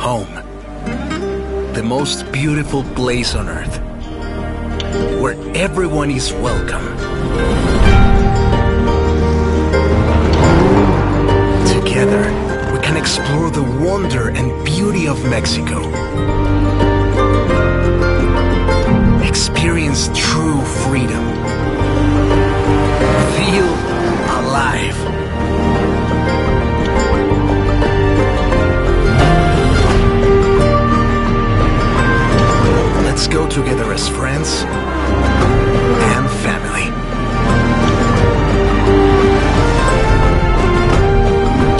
home. The most beautiful place on earth, where everyone is welcome. Together, we can explore the wonder and beauty of Mexico. Experience true freedom. Feel alive. Let's go together as friends and family.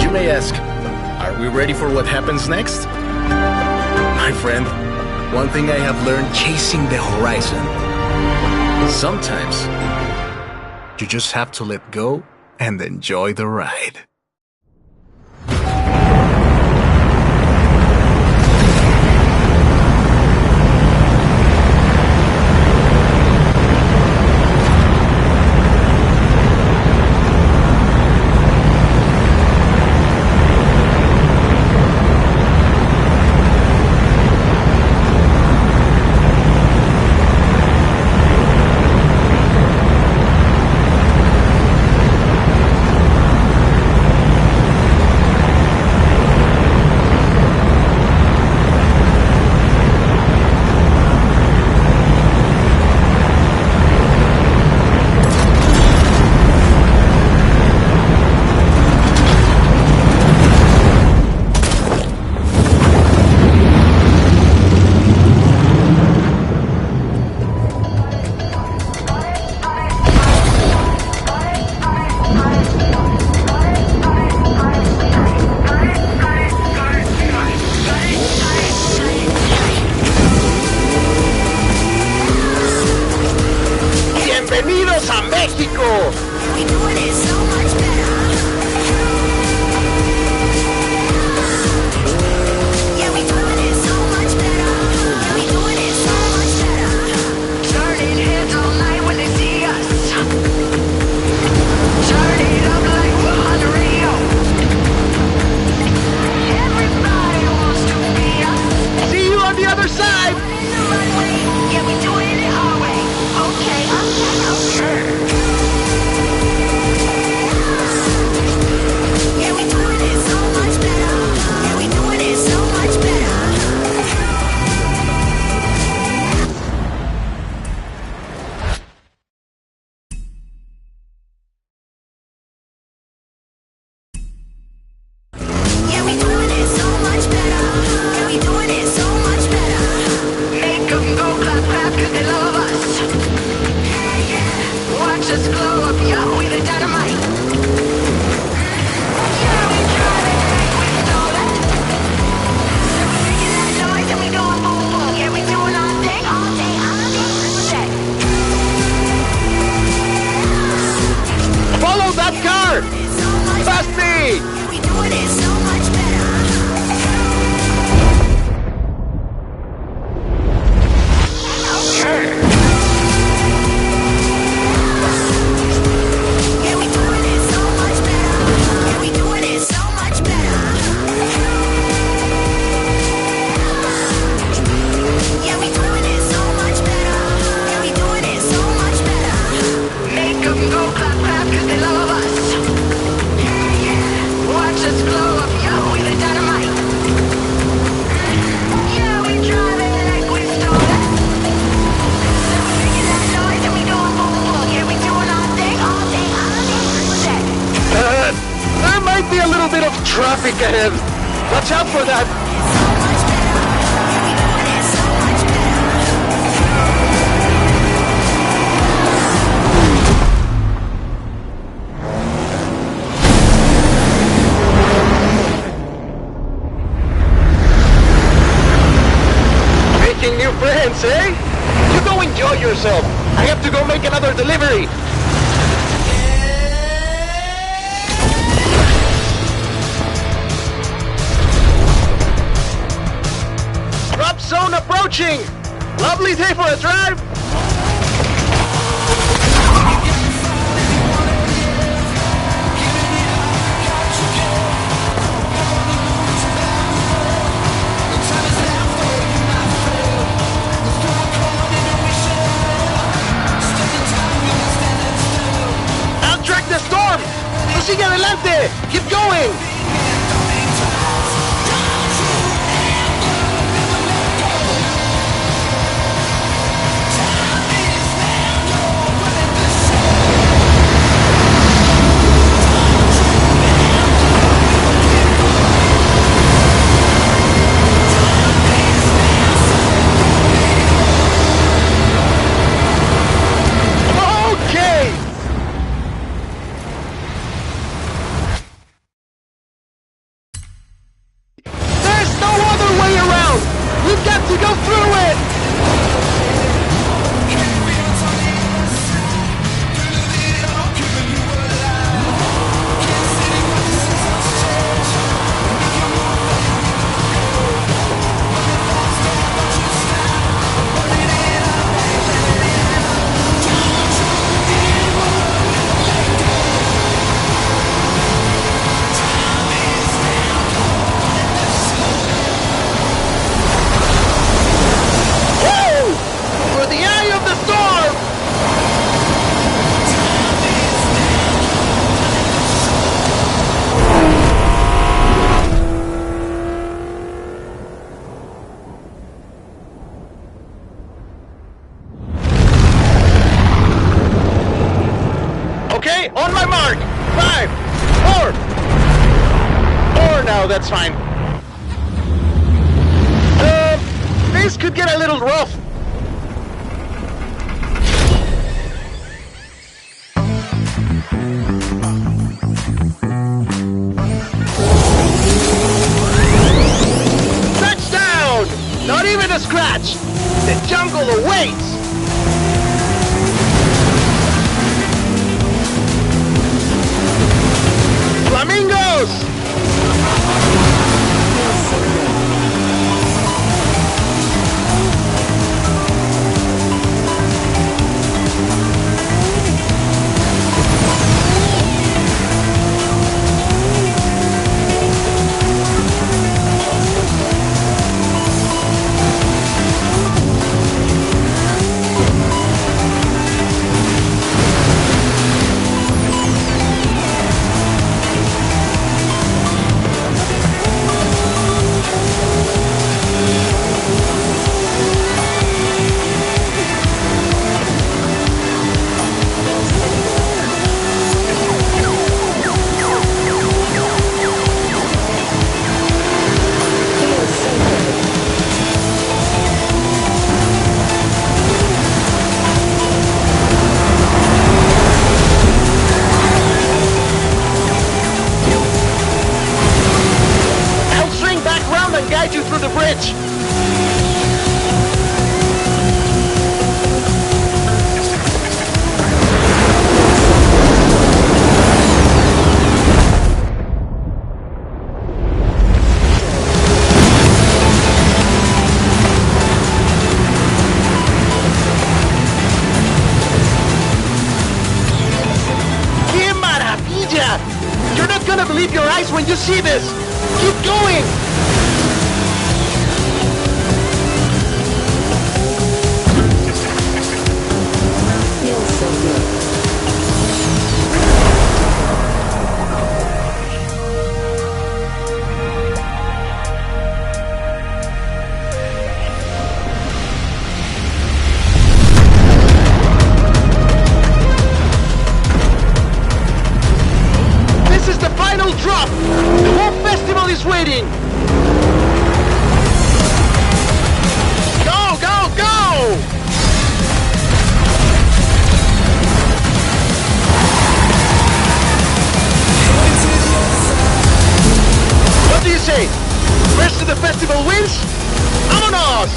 You may ask, are we ready for what happens next? My friend, one thing I have learned chasing the horizon, sometimes you just have to let go and enjoy the ride. ¡Bienvenidos a México! We doing it so much better. Yeah, we doing it so much better. Yeah, we doing it so much better. Turning heads all night when they see us. Turn it up like we're on the radio. Everybody wants to be us. See you on the other side! Running the runway. Yeah, we doing it our way. Okay, okay, okay. Yeah, we doing it so much better. Yeah, we doing it so much better. Yeah, we doing it so much better. Yeah, we doing it so much better. Make 'em go clap, clap, 'cause they love us. Watch us glow up, yo, we the dynamite. Yeah, we drive it like we stole it. So we making that noise and we going boom, boom. Yeah, we doing our thing all day, all day. Follow that car! It's so much Past me! Yeah, we doing it so much better. Okay. Yeah, we doing it so much better. Yeah, we doing it so much better. Yeah, we doing it so much better. Yeah, we doing it so much better. Make 'em go clap, clap, 'cause they love us. Watch us glow up, yo, we the dynamite. Yeah, we drive it like we stole it. So we making that noise and we going boom, boom. Yeah, we doing our thing all day, all day. There might be a little bit of traffic ahead. Watch out for that. So much better. Yeah, we doing it so much better. Making new friends, eh? You go enjoy yourself. I have to go make another delivery. Drop zone approaching. Lovely day for a drive. This could get a little rough. Touchdown! Not even a scratch. The jungle awaits. Flamingos! Guide you through the bridge. ¡Qué maravilla! You're not gonna believe your eyes when you see this. Keep going. This is the final drop! The whole festival is waiting! Go, go, go! What do you say? First to the festival wins? ¡Vámonos!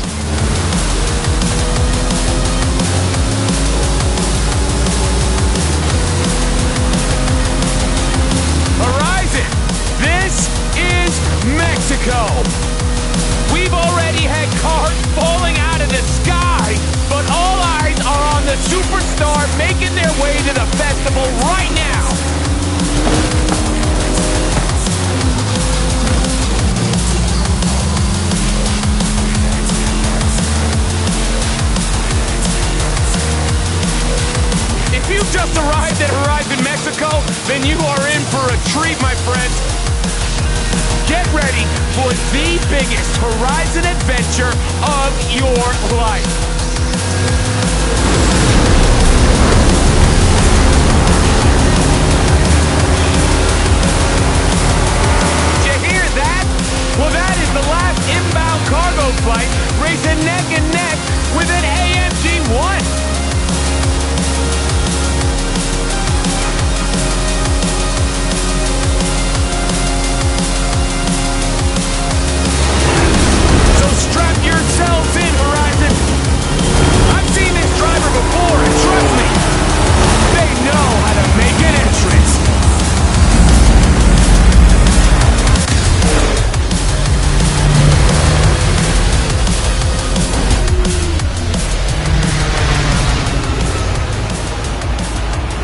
Horizon, this is Mexico. We've already had cars falling out of the sky, but all eyes are on the superstar making their way to the festival right now. If you've just arrived at Horizon Mexico, then you are in for a treat, my friend. Get ready for the biggest Horizon adventure of your life. Did you hear that? Well, that is the last inbound cargo flight racing neck and neck with an AMG-1. Strap yourselves in, Horizon! I've seen this driver before, and trust me, they know how to make an entrance.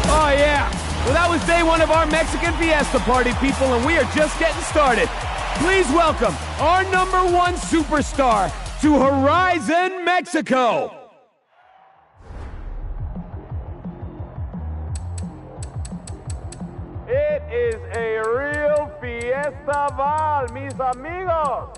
Oh yeah, well that was day one of our Mexican Fiesta party, people, and we are just getting started. Please welcome our #1 superstar to Horizon Mexico. It is a real fiesta, mis amigos.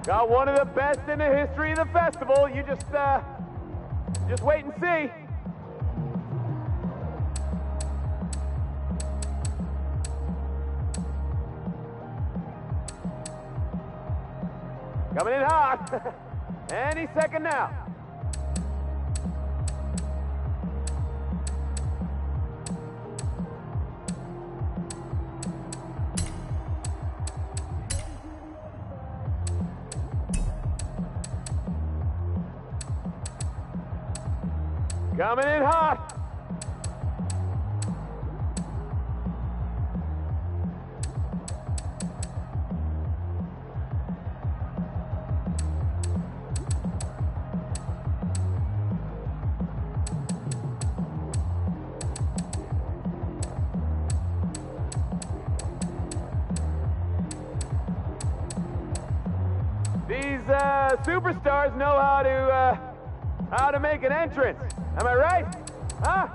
Got one of the best in the history of the festival. You just wait and see. Coming in hot. Any second now. Coming in hot. These superstars know how to make an entrance. Am I right? Huh?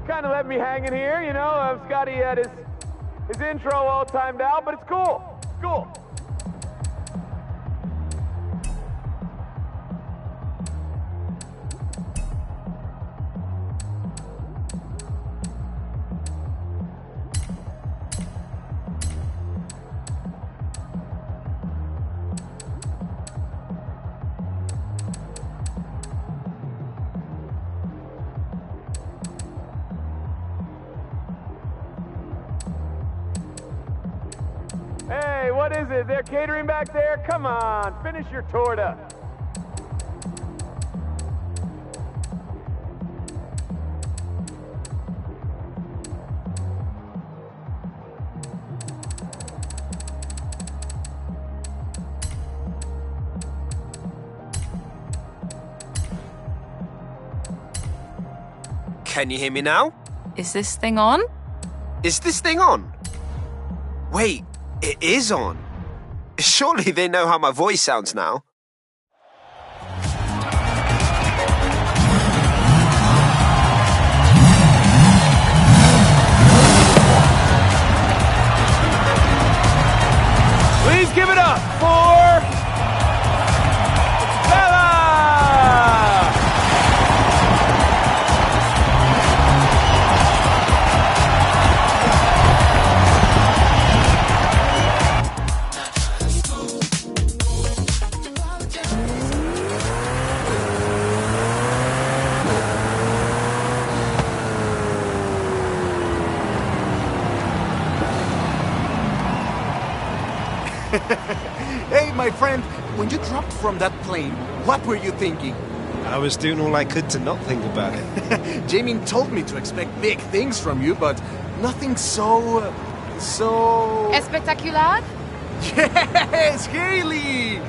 Kind of left me hanging here, you know. Scotty had his intro all timed out, but it's cool. It's cool. Hey, what is it? They're catering back there? Come on, finish your torta. Can you hear me now? Is this thing on? Is this thing on? Wait, it is on. Surely they know how my voice sounds now. Please give it up for Bella! Hey, my friend, when you dropped from that plane, what were you thinking? I was doing all I could to not think about it. Jamie told me to expect big things from you, but nothing so... Espectacular? Yes, Haley!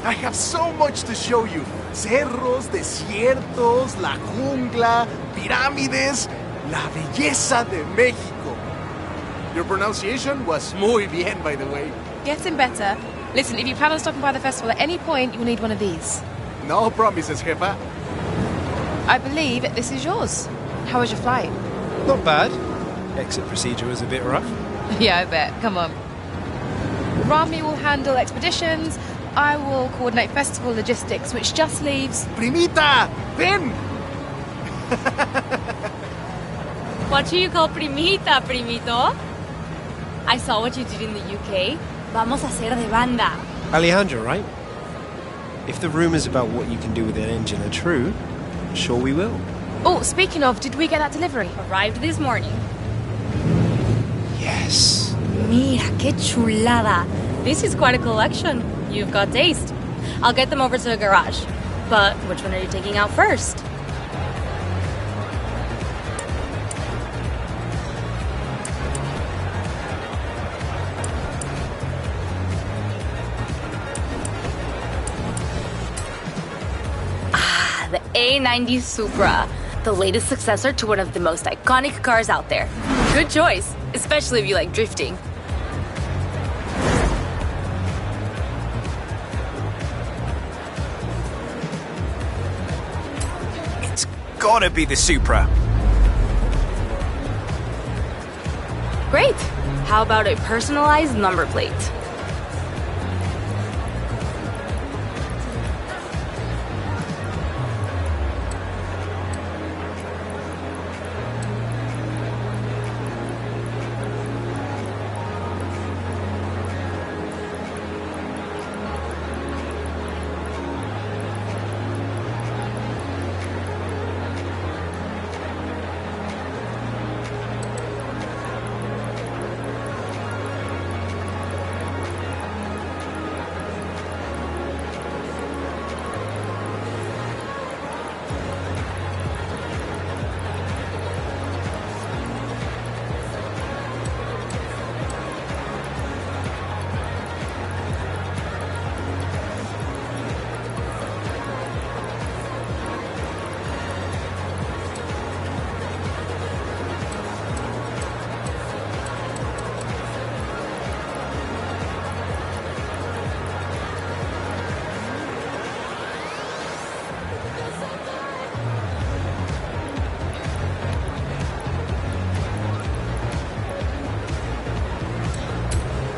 I have so much to show you. Cerros, desiertos, la jungla, pirámides, la belleza de México. Your pronunciation was muy bien, by the way. Getting better. Listen, if you plan on stopping by the festival at any point, you'll need one of these. No promises, jefa. I believe this is yours. How was your flight? Not bad. Exit procedure was a bit rough. Yeah, I bet. Come on. Rami will handle expeditions. I will coordinate festival logistics, which just leaves... Primita, ven! What do you call primita, primito? I saw what you did in the UK. Vamos a hacer de banda. Alejandro, right? If the rumors about what you can do with an engine are true, sure we will. Oh, speaking of, did we get that delivery? Arrived this morning. Yes. Mira, qué chulada. This is quite a collection. You've got taste. I'll get them over to the garage. But which one are you taking out first? The A90 Supra, the latest successor to one of the most iconic cars out there. Good choice, especially if you like drifting. It's gotta be the Supra. Great. How about a personalized number plate?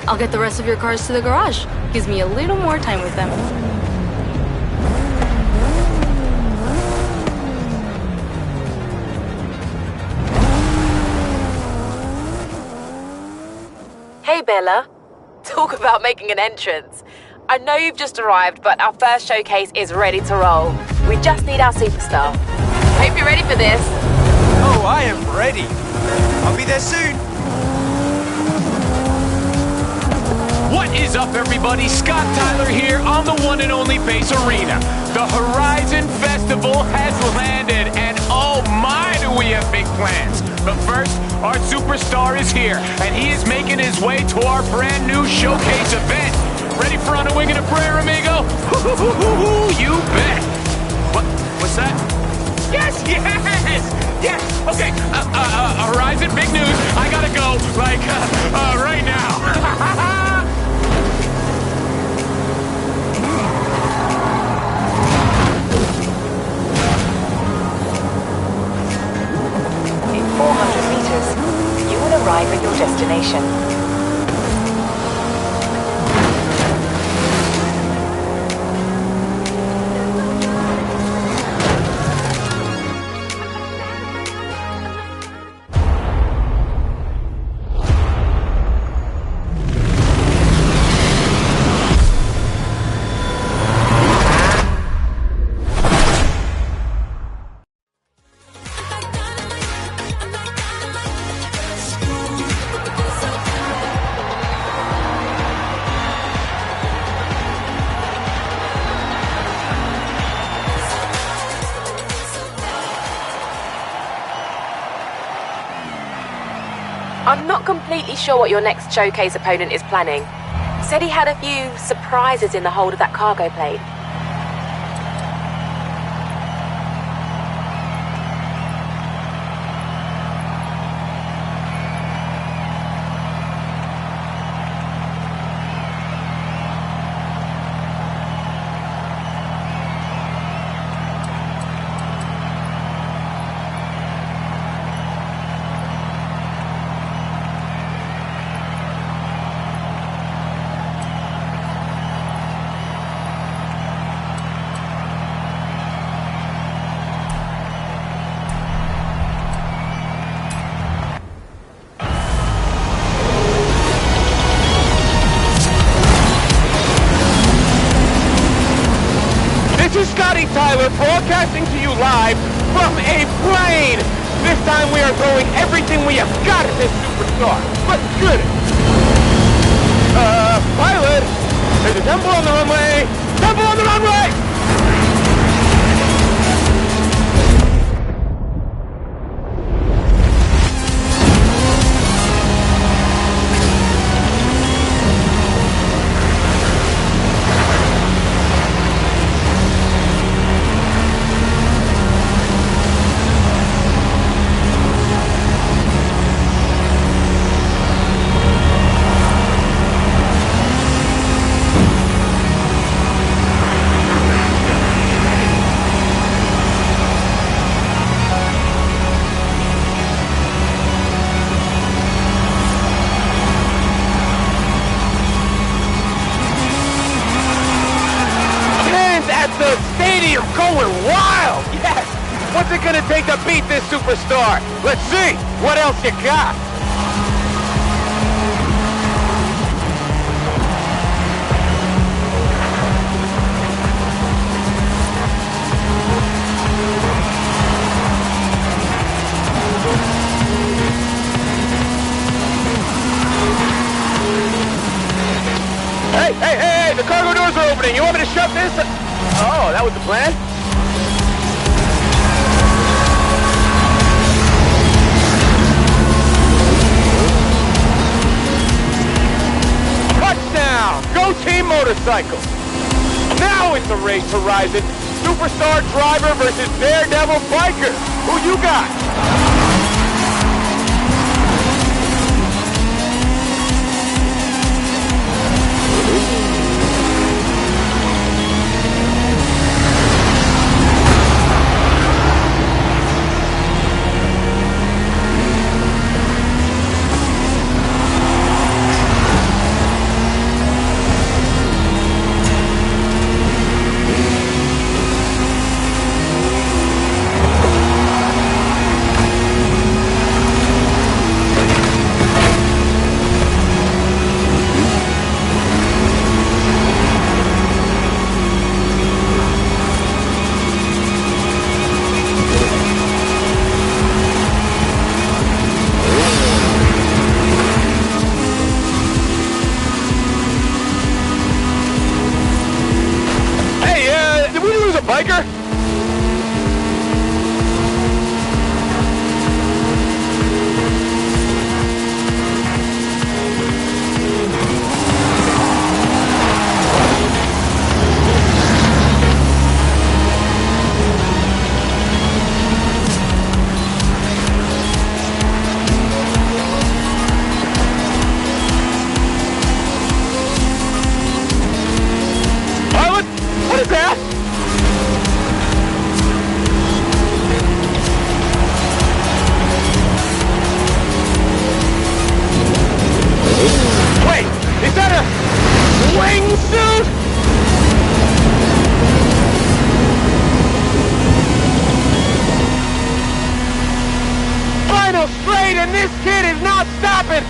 I'll get the rest of your cars to the garage. Gives me a little more time with them. Hey, Bella. Talk about making an entrance. I know you've just arrived, but our first showcase is ready to roll. We just need our superstar. Hope you're ready for this. Oh, I am ready. I'll be there soon. What is up, everybody? Scott Tyler here on the one and only Base Arena. The Horizon Festival has landed, and oh my, do we have big plans. But first, our superstar is here, and he is making his way to our brand new showcase event. Ready for On a Wing and a Prayer, amigo? You bet. What's that? Yes! Okay, Horizon, big news. I gotta go, right now. In 400 meters, you will arrive at your destination. I'm not completely sure what your next showcase opponent is planning. Said he had a few surprises in the hold of that cargo plane. This is Scotty Tyler broadcasting to you live from a plane. This time we are throwing everything we have got at this superstar. Let's get it. Pilot, there's a temple on the runway. Temple on the runway! are going wild! Yes! What's it gonna take to beat this superstar? Let's see! What else you got? Hey! The cargo doors are opening! You want me to shut this? Oh, that was the plan? Touchdown! Go Team Motorcycle! Now it's a race, Horizon! Superstar driver versus daredevil biker! Who you got? Biker? Pilot? What is that? Wait, is that a wingsuit? Final straight and this kid is not stopping!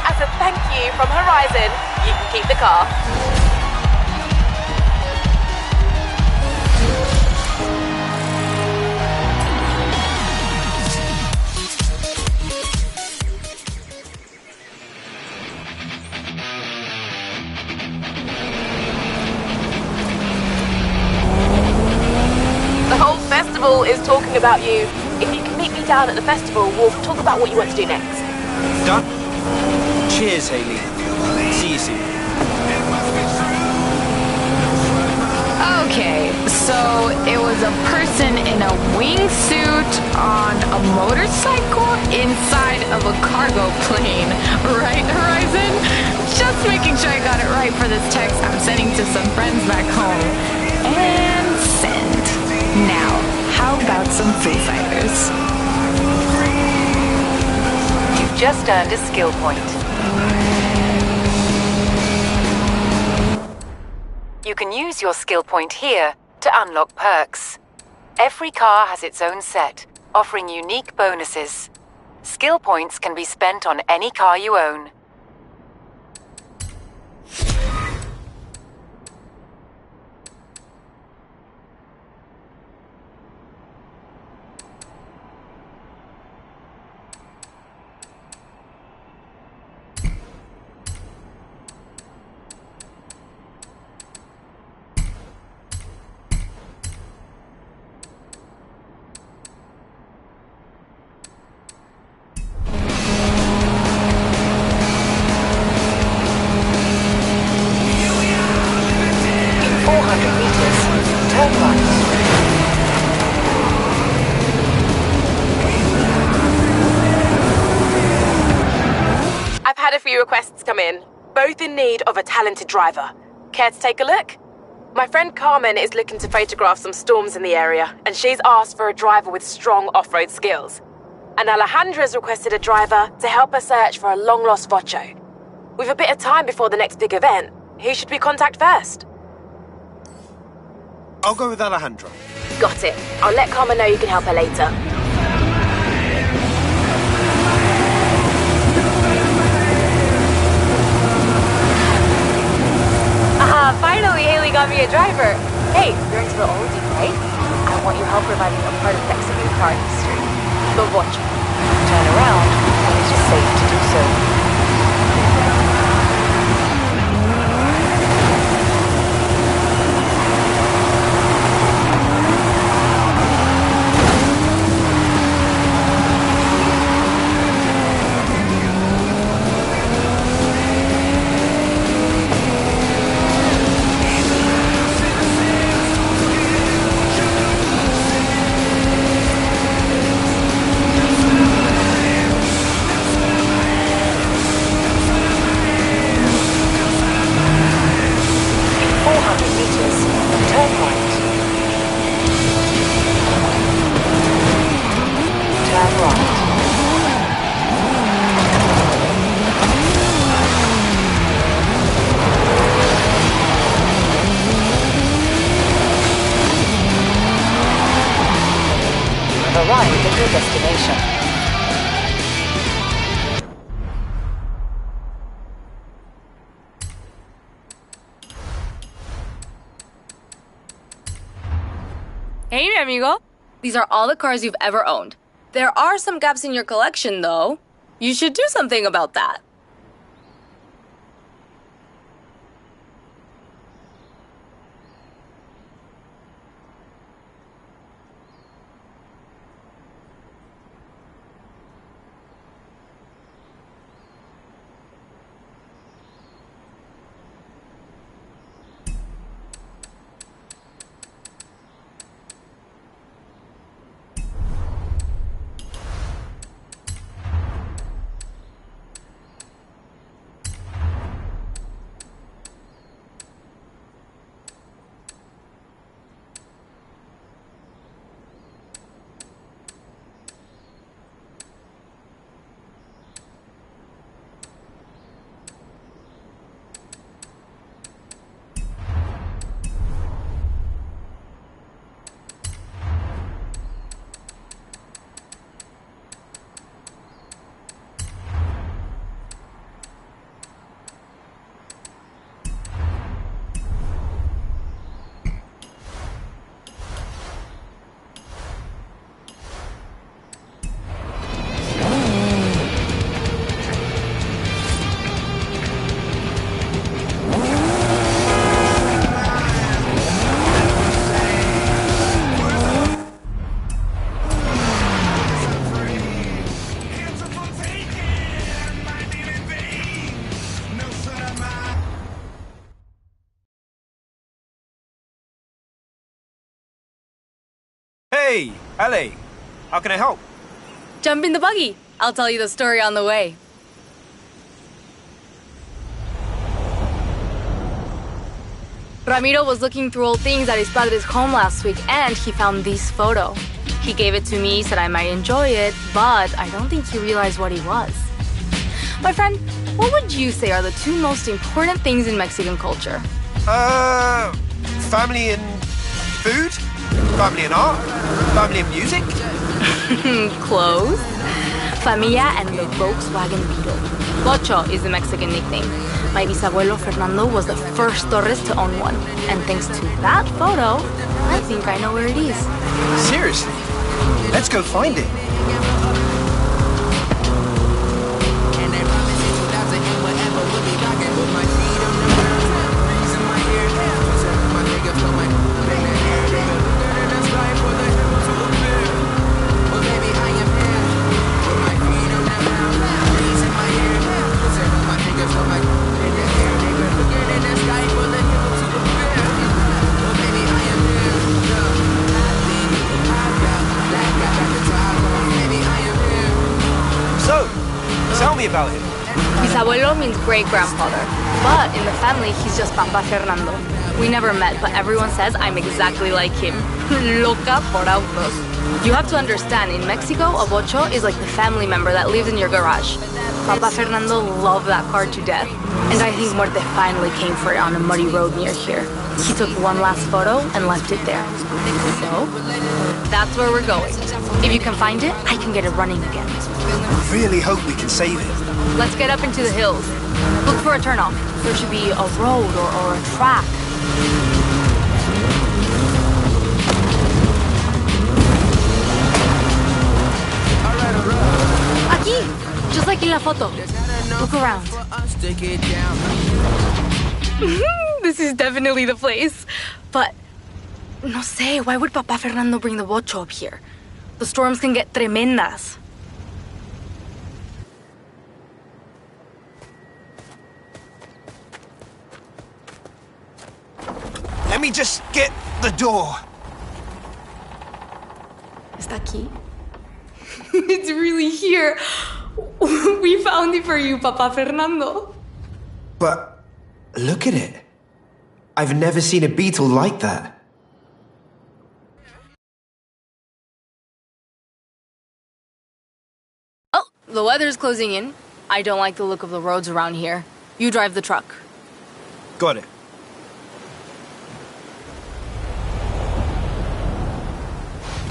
As a thank you from Horizon, you can keep the car. The whole festival is talking about you. If you can meet me down at the festival, we'll talk about what you want to do next. Done? Cheers, Haley. See you soon. Okay, so it was a person in a wingsuit on a motorcycle inside of a cargo plane, right, Horizon? Just making sure I got it right for this text I'm sending to some friends back home. And send. Now, how about some Foo Fighters? You've just earned a skill point. You can use your skill point here to unlock perks. Every car has its own set, offering unique bonuses. Skill points can be spent on any car you own. requests come in, both in need of a talented driver. Care to take a look? My friend Carmen is looking to photograph some storms in the area, and she's asked for a driver with strong off-road skills. And Alejandra's requested a driver to help her search for a long-lost Vocho. With a bit of time before the next big event, who should we contact first? I'll go with Alejandra. Got it. I'll let Carmen know you can help her later. Finally, Haley got me a driver. Hey, you're into the oldie, right? I want your help reviving a part of Mexican car history. The Vocho. Turn around, and it's just safe to do so. Arrived at your destination. Hey, mi amigo. These are all the cars you've ever owned. There are some gaps in your collection, though. You should do something about that. Hey, Ale, how can I help? Jump in the buggy. I'll tell you the story on the way. Ramiro was looking through old things at his padre's home last week, and he found this photo. He gave it to me, said I might enjoy it, but I don't think he realized what it was. My friend, what would you say are the two most important things in Mexican culture? Family and food? Family and art? Family and music? Close. Familia and the Volkswagen Beetle. Vocho is the Mexican nickname. My bisabuelo Fernando was the first Torres to own one. And thanks to that photo, I think I know where it is. Seriously? Let's go find it. Mis Bisabuelo means great-grandfather. But in the family, he's just Papa Fernando. We never met, but everyone says I'm exactly like him. Loca por autos. You have to understand, in Mexico, a bocho is like the family member that lives in your garage. Papa Fernando loved that car to death. And I think Muerte finally came for it on a muddy road near here. He took one last photo and left it there. So, that's where we're going. If you can find it, I can get it running again. I really hope we can save it. Let's get up into the hills. Look for a turnoff. There should be a road or a track. Aquí! Just like in la photo. Look around. This is definitely the place. But, no sé, why would Papa Fernando bring the bocho up here? The storms can get tremendas. Let me just get the door. Está aquí? It's really here. We found it for you, Papa Fernando. But look at it. I've never seen a beetle like that. Oh, the weather's closing in. I don't like the look of the roads around here. You drive the truck. Got it.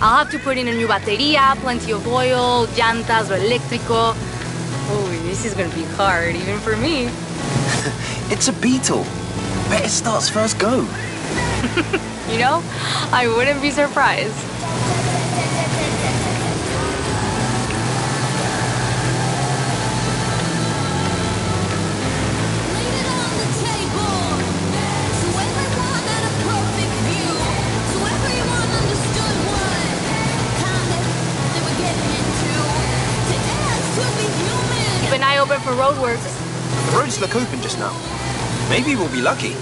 I'll have to put in a new batería, plenty of oil, llantas, o eléctrico. Oh, this is gonna be hard, even for me. It's a beetle. Bet it starts first go. You know, I wouldn't be surprised. Keep an eye open for roadworks. The roads look open just now. Maybe we'll be lucky.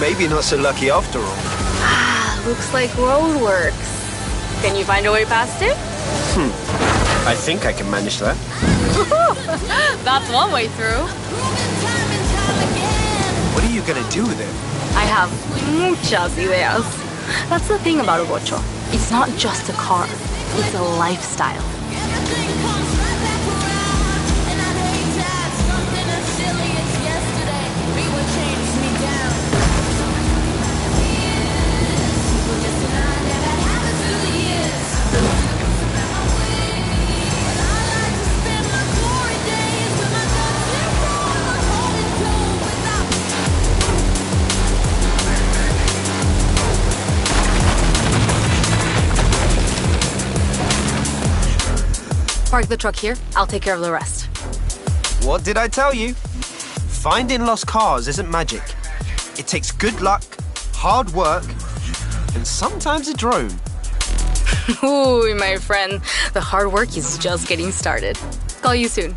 Maybe not so lucky after all. Looks like roadworks. Can you find a way past it? I think I can manage that. That's one way through. What are you gonna do with it? I have muchas ideas. That's the thing about a bocho. It's not just a car. It's a lifestyle. Park the truck here. I'll take care of the rest. What did I tell you? Finding lost cars isn't magic. It takes good luck, hard work, and sometimes a drone. Ooh, my friend. The hard work is just getting started. Call you soon.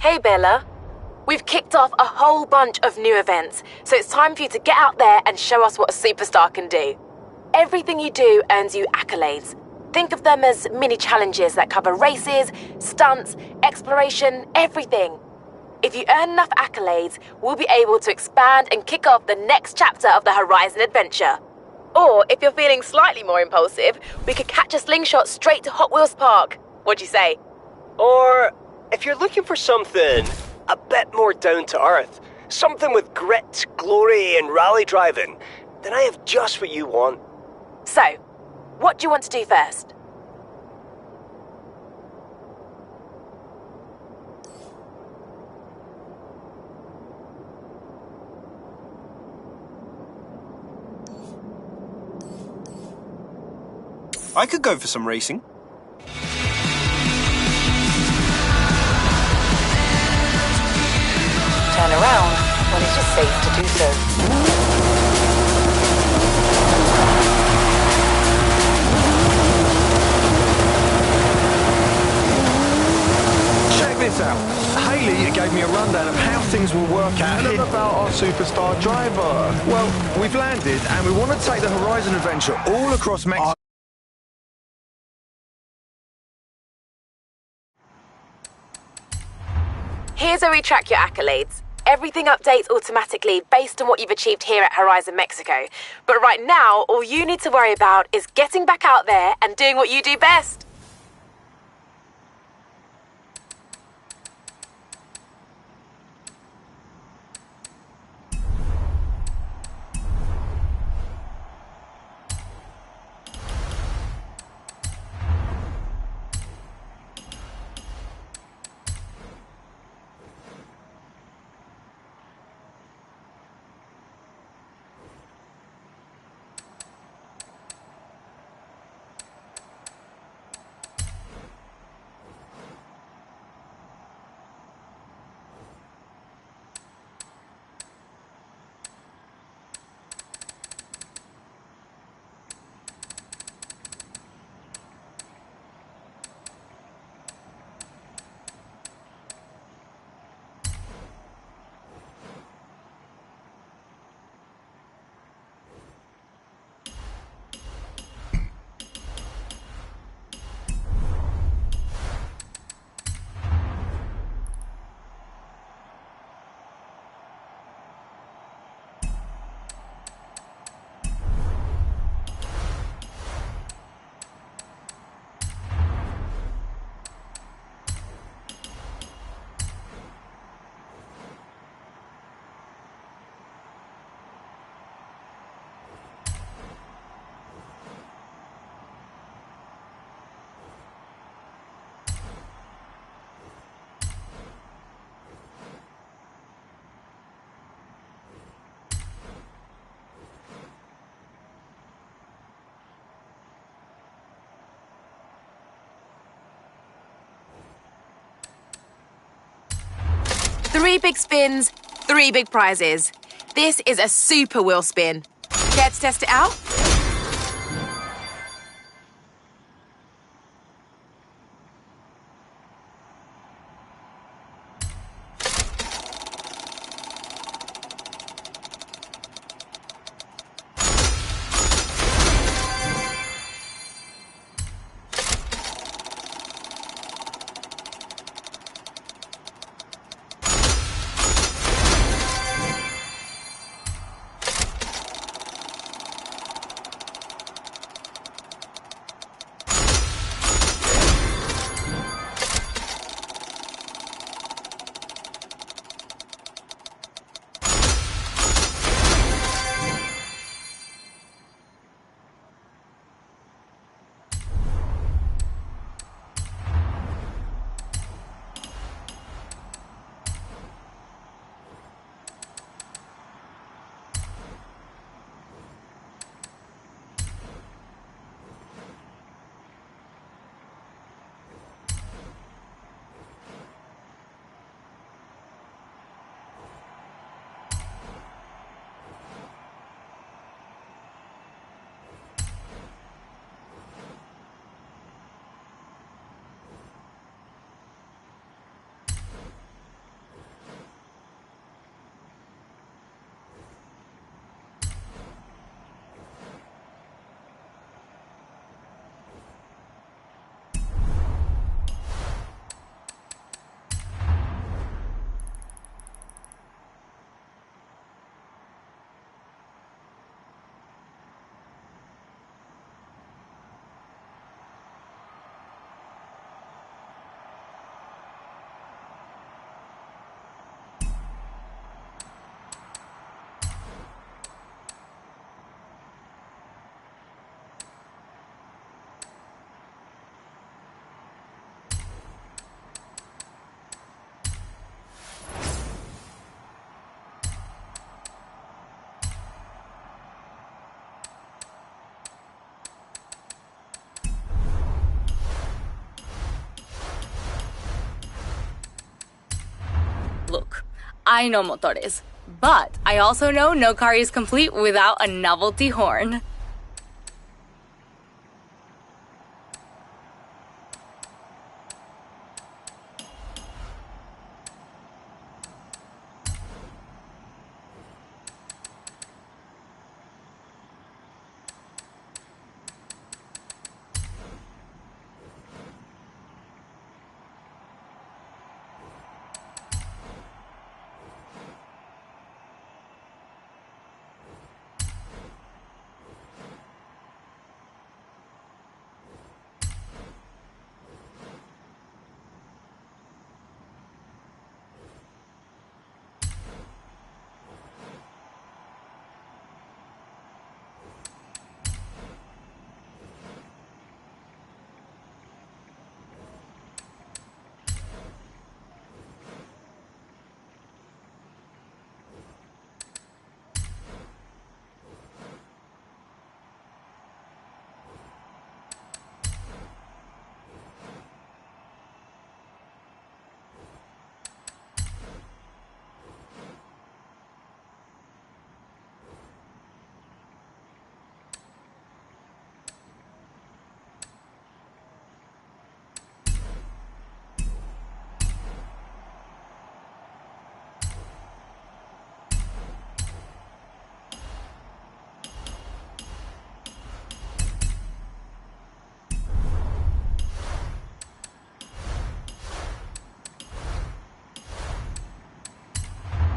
Hey, Bella. We've kicked off a whole bunch of new events, so it's time for you to get out there and show us what a superstar can do. Everything you do earns you accolades. Think of them as mini challenges that cover races, stunts, exploration, everything. If you earn enough accolades, we'll be able to expand and kick off the next chapter of the Horizon adventure. Or, if you're feeling slightly more impulsive, we could catch a slingshot straight to Hot Wheels Park. What'd you say? Or, if you're looking for something a bit more down to earth, something with grit, glory, and rally driving, then I have just what you want. So, what do you want to do first? I could go for some racing. Turn around when it is safe to do so. Check this out. Haley gave me a rundown of how things will work out and about our superstar driver. Well, we've landed and we want to take the Horizon adventure all across Mexico. Here's where we track your accolades. Everything updates automatically based on what you've achieved here at Horizon Mexico. But right now, all you need to worry about is getting back out there and doing what you do best. Three big spins, 3 big prizes. This is a super wheel spin. Care to test it out? I know motores. But I also know no car is complete without a novelty horn.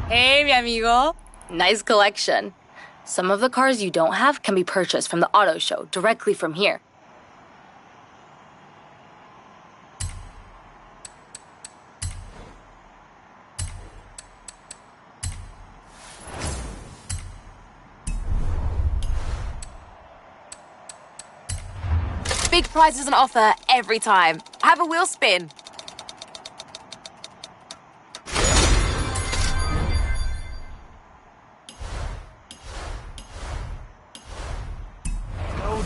Hey, mi amigo. Nice collection. Some of the cars you don't have can be purchased from the auto show directly from here. Big prizes on offer every time. Have a wheel spin.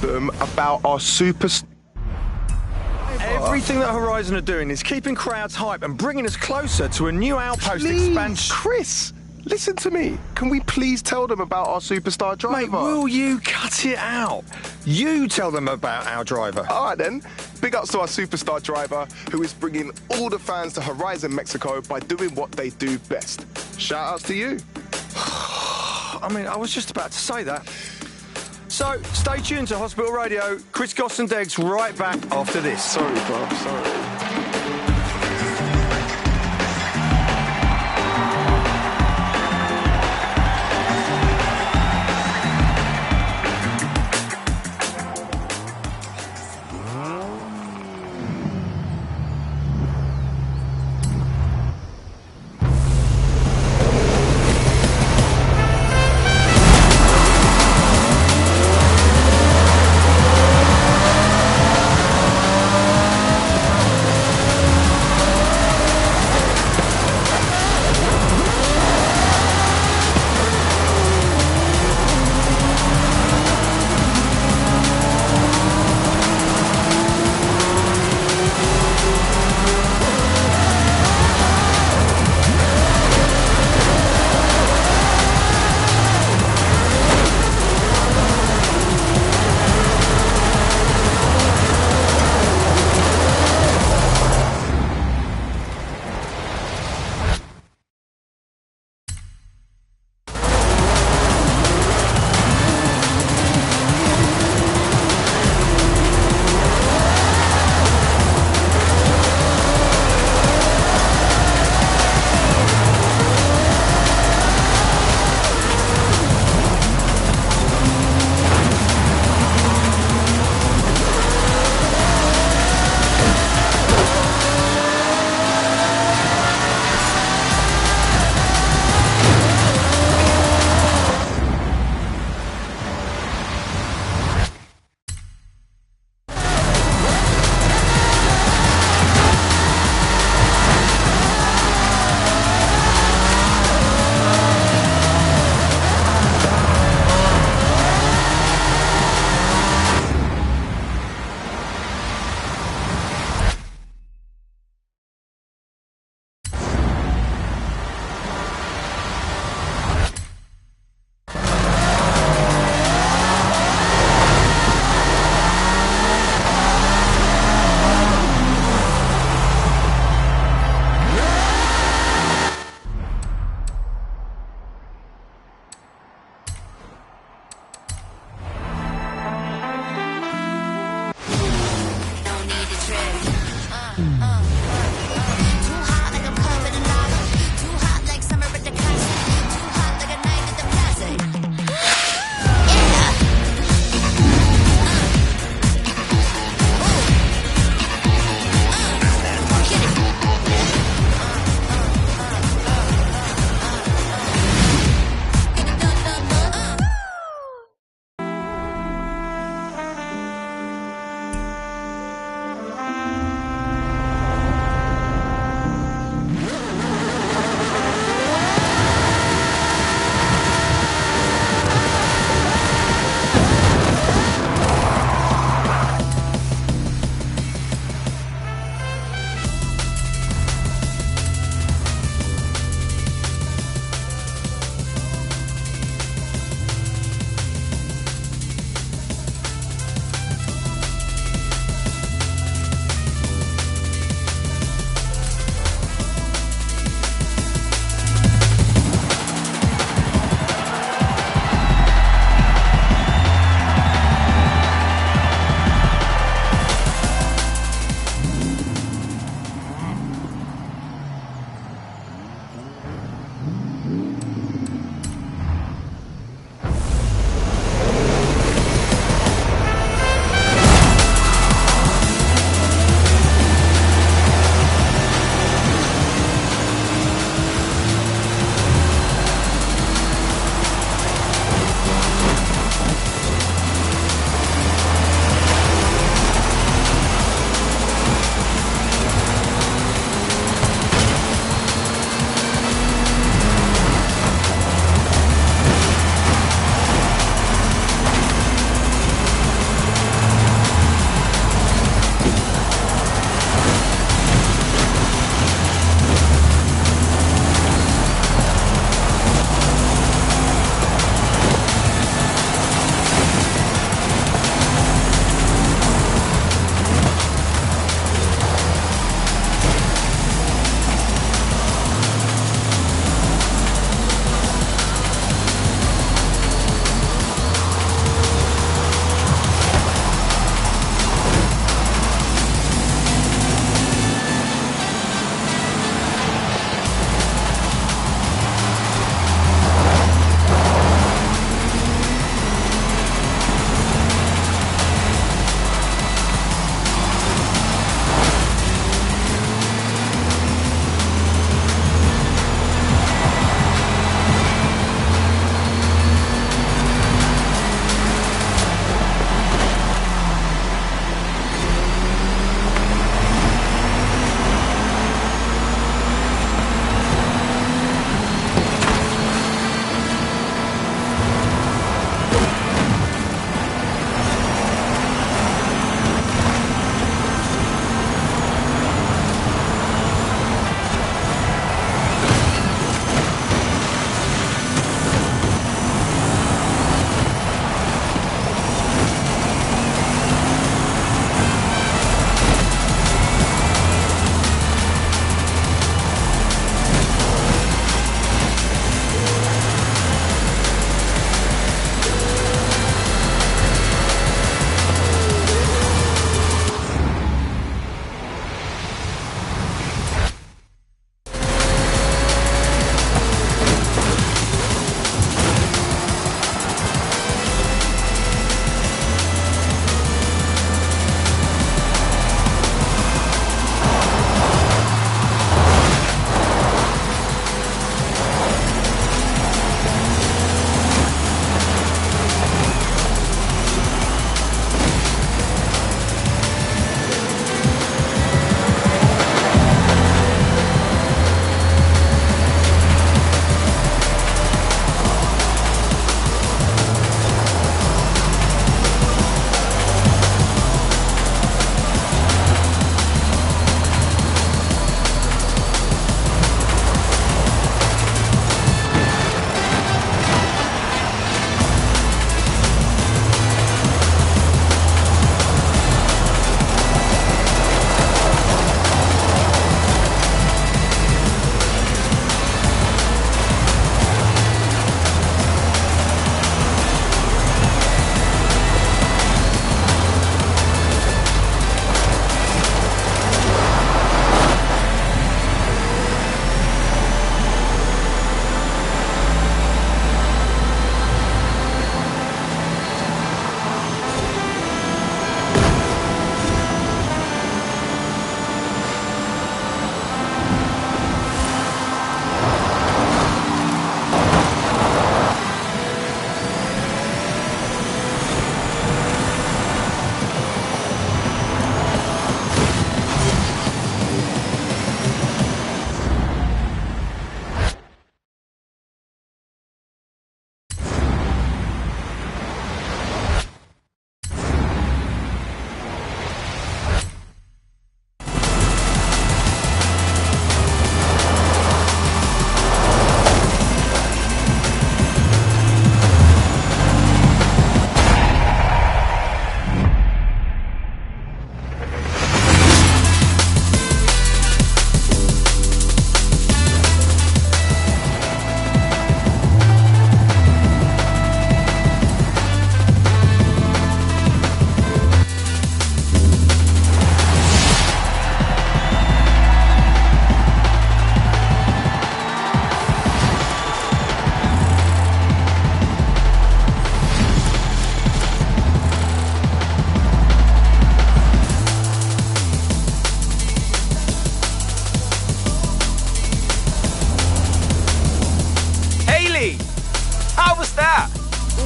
Them about our Everything that Horizon are doing is keeping crowds hype and bringing us closer to a new outpost expansion. Chris, listen to me. Can we please tell them about our superstar driver? Mate, will you cut it out? You tell them about our driver. All right then. Big ups to our superstar driver who is bringing all the fans to Horizon Mexico by doing what they do best. Shout outs to you. I mean, I was just about to say that. So, stay tuned to Hospital Radio. Chris Goss and Deggs right back after this. Sorry, bro. Sorry.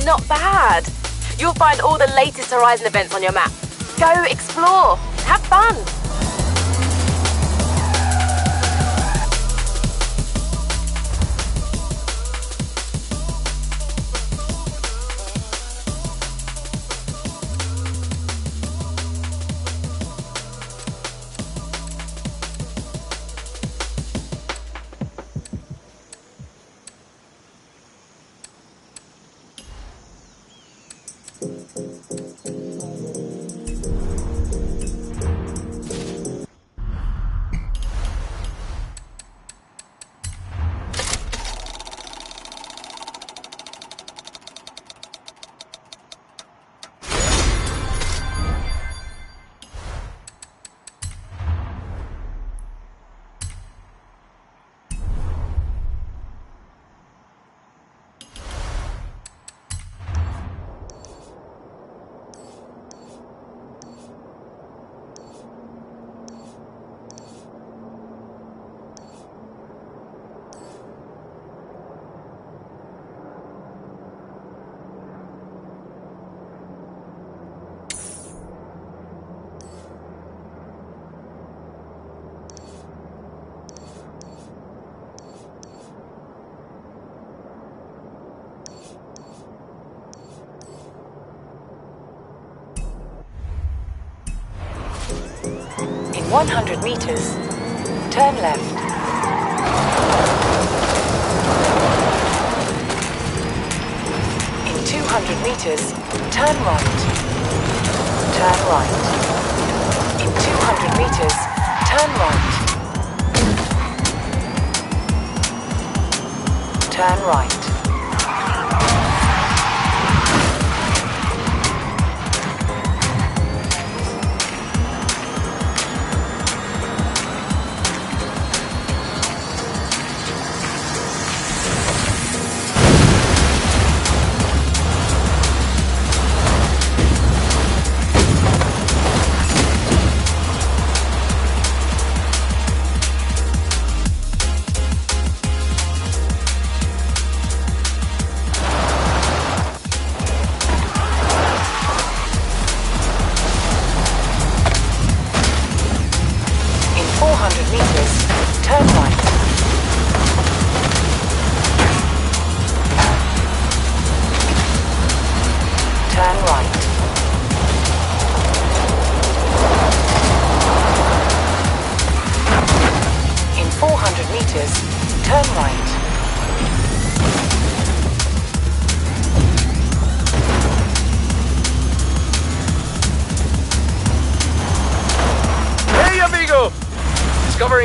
Not bad. You'll find all the latest Horizon events on your map. Go explore. Have fun. In 100 meters, turn left. In 200 meters, turn right. Turn right. In 200 meters, turn right. Turn right.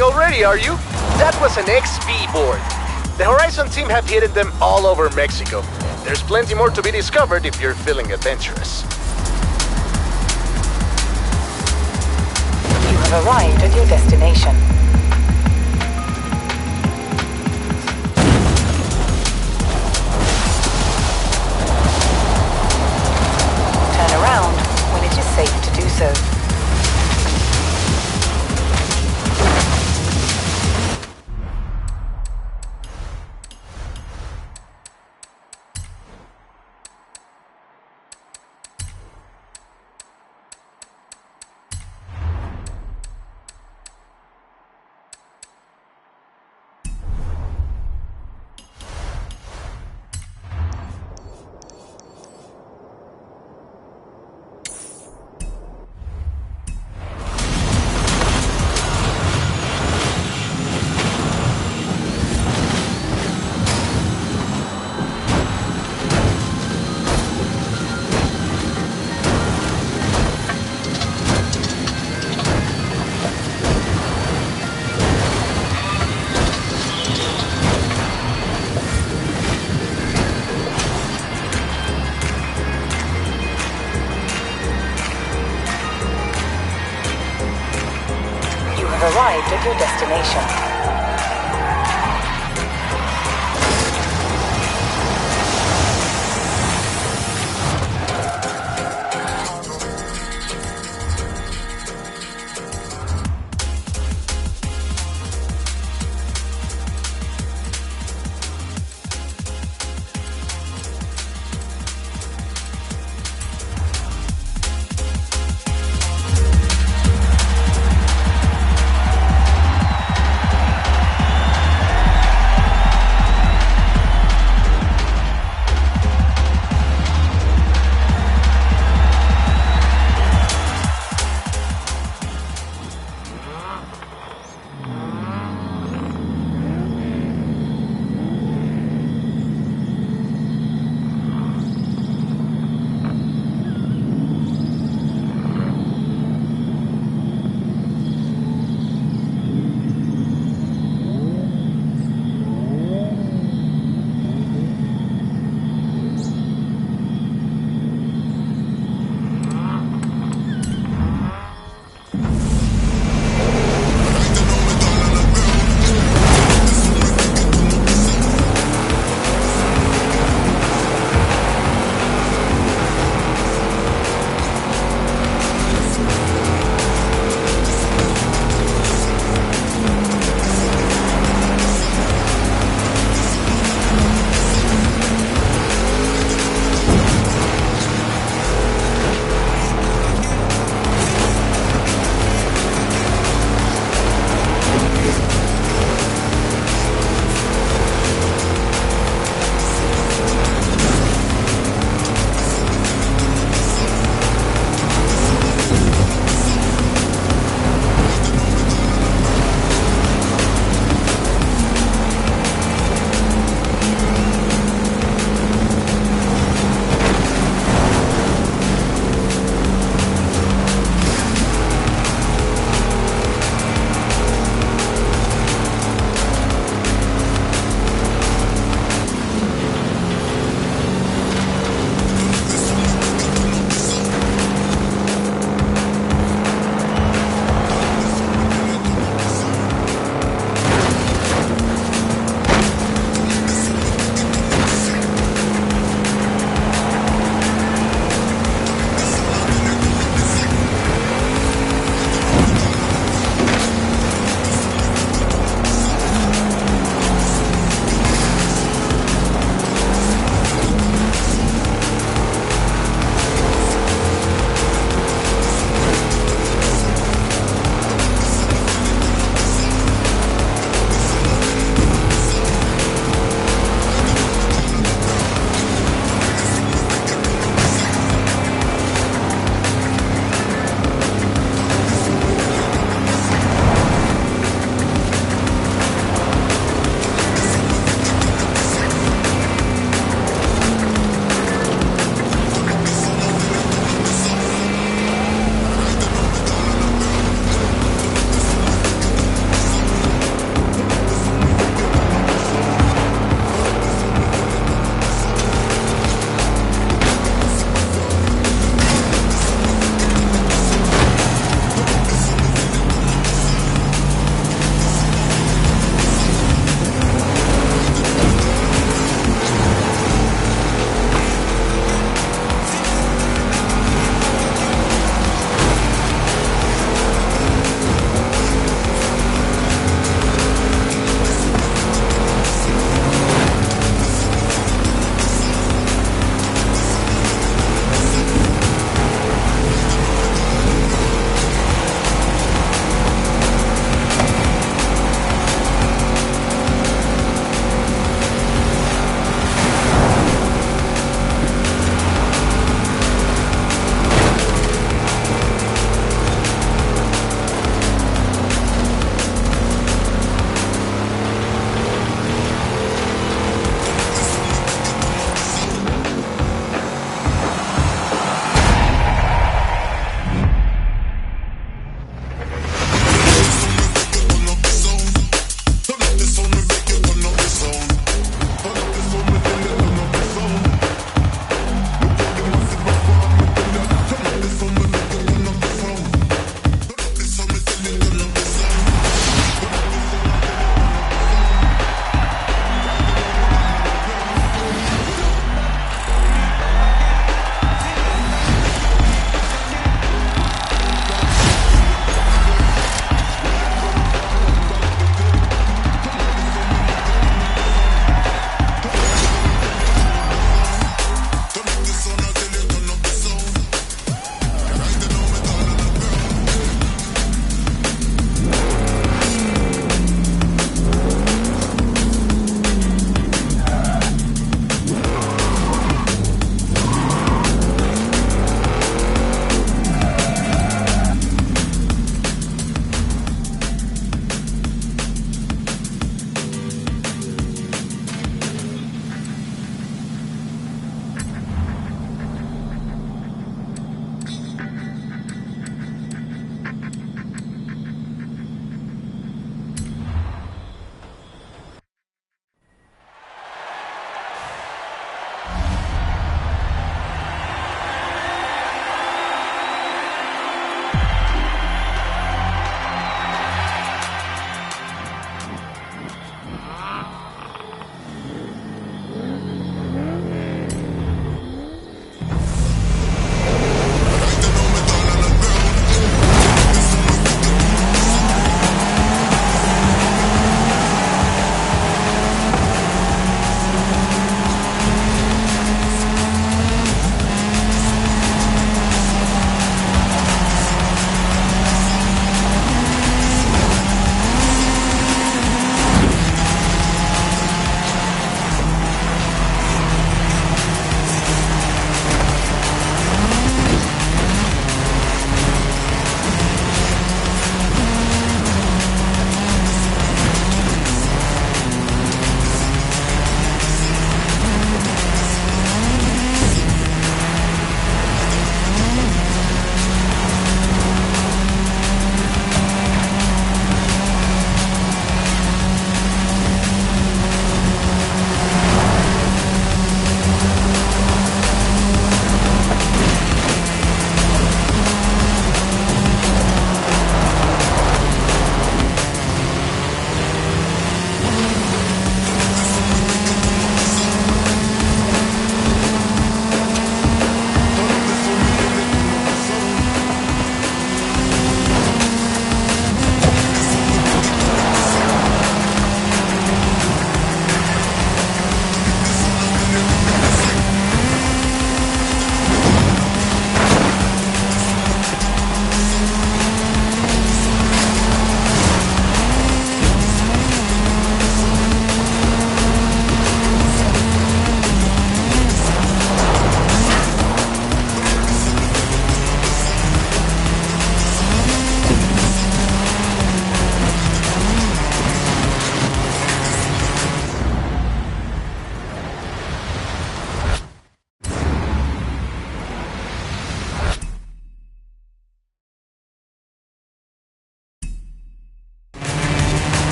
Already, are you? That was an XP board. The Horizon team have hidden them all over Mexico. There's plenty more to be discovered if you're feeling adventurous. You have arrived at your destination. Turn around when it is safe to do so. Arrived at your destination.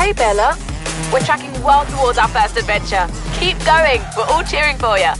Hey, Bella. We're tracking well towards our first adventure. Keep going. We're all cheering for you.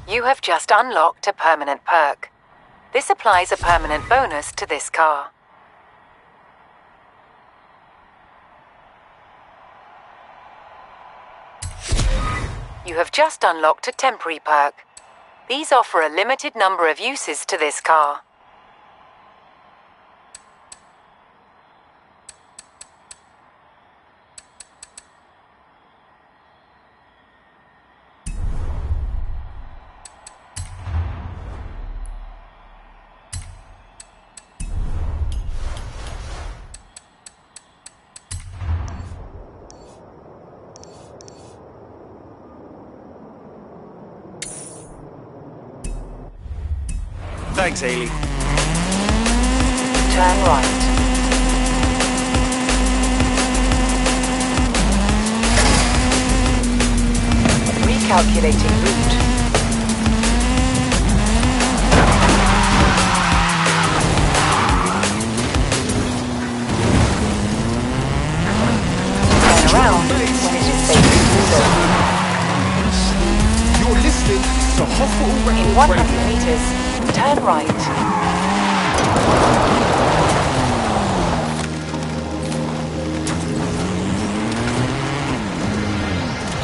You have just unlocked a permanent perk. This applies a permanent bonus to this car. You have just unlocked a temporary perk. These offer a limited number of uses to this car. Thanks, Haley. Turn right. Recalculating route. Turn around when it is safe to do so. You're listening to Hospital In Records 100 Radio. meters. Turn right.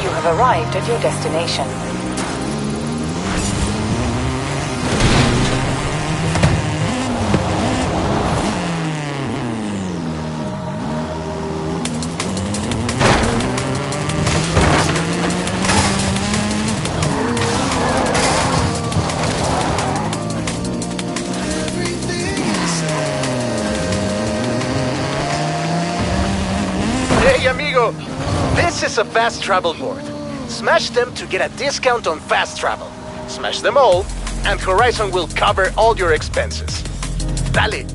You have arrived at your destination. Hey, amigo. This is a fast travel board. Smash them to get a discount on fast travel. Smash them all, and Horizon will cover all your expenses. Dale.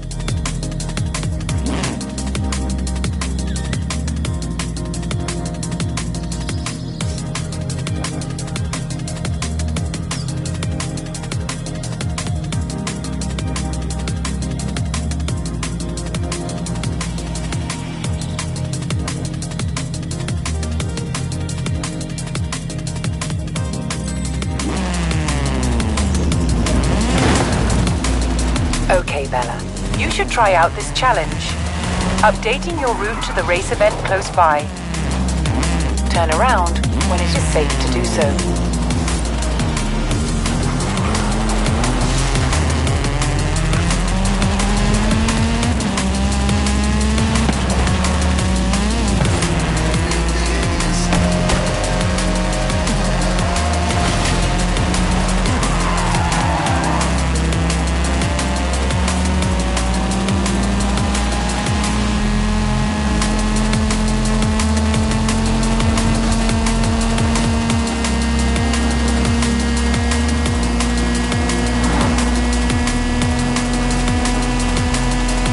Okay, Bella. You should try out this challenge. Updating your route to the race event close by. Turn around when it is safe to do so.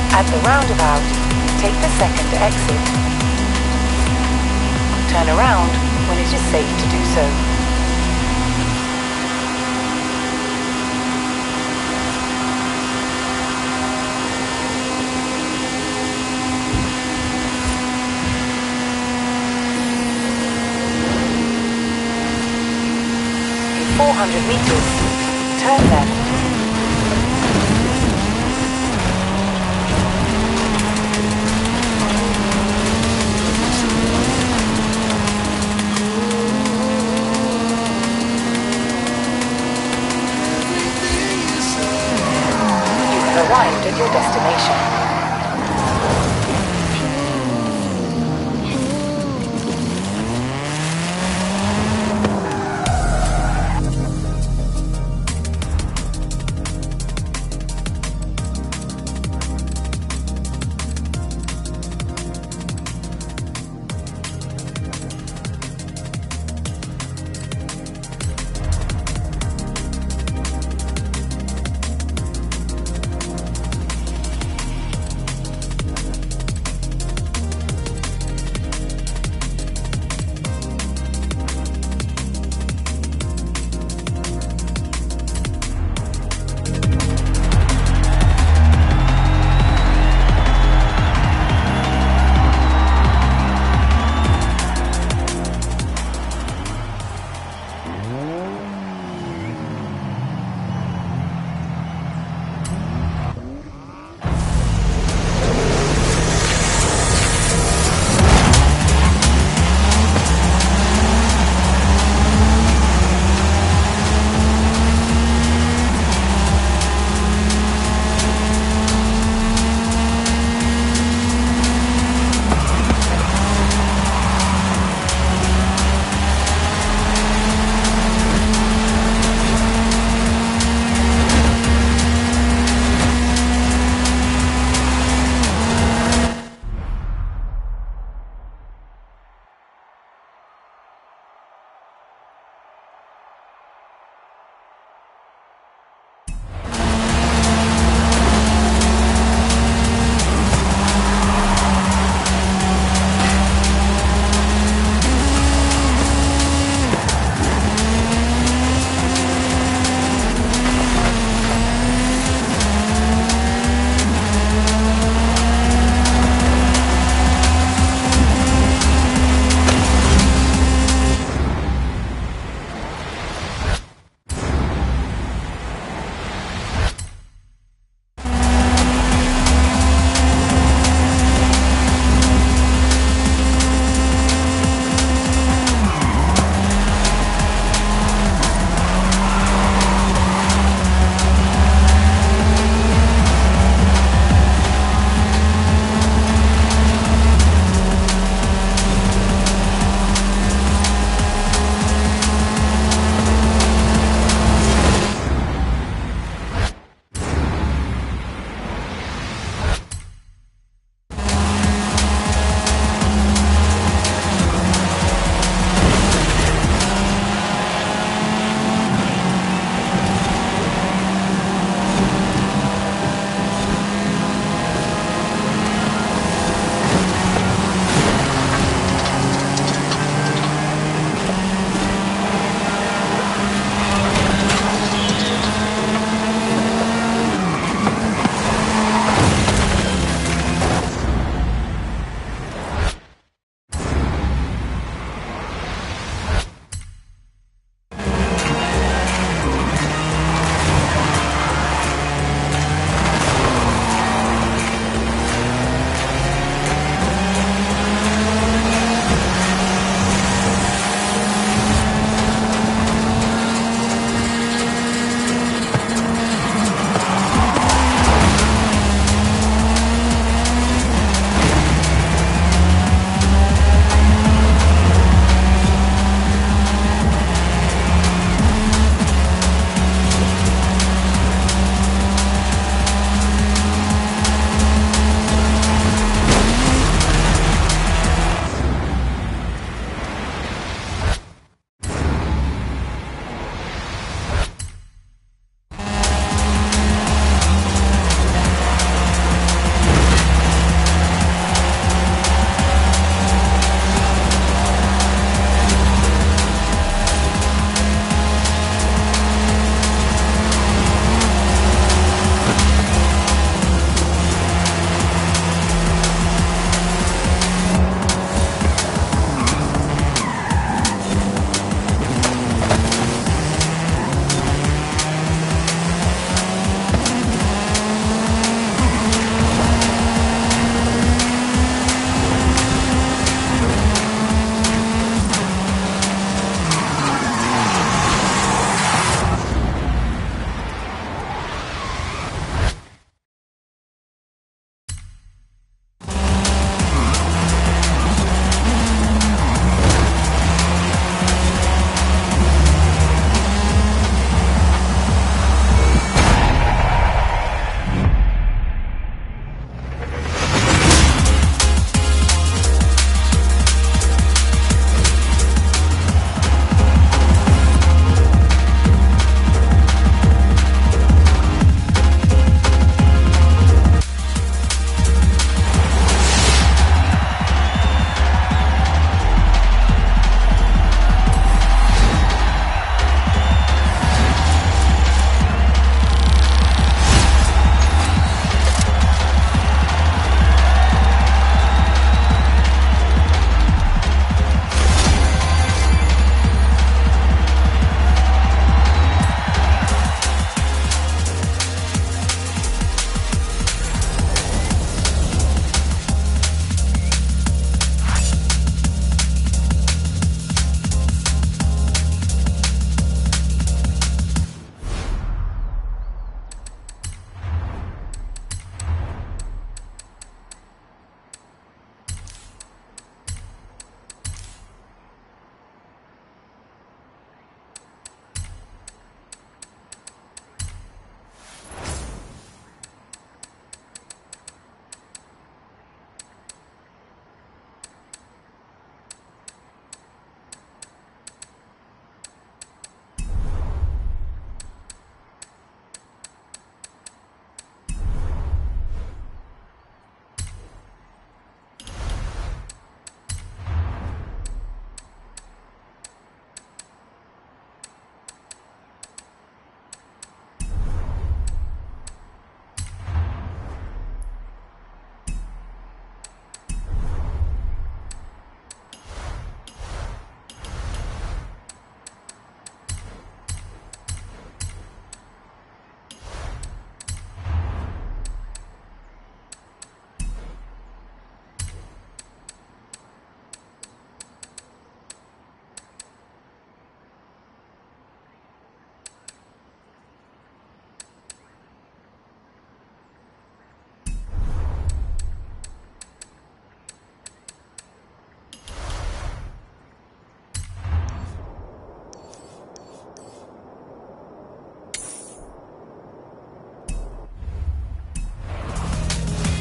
At the roundabout, take the second exit. Turn around when it is safe to do so. In 400 meters, turn left. Arrived at your destination.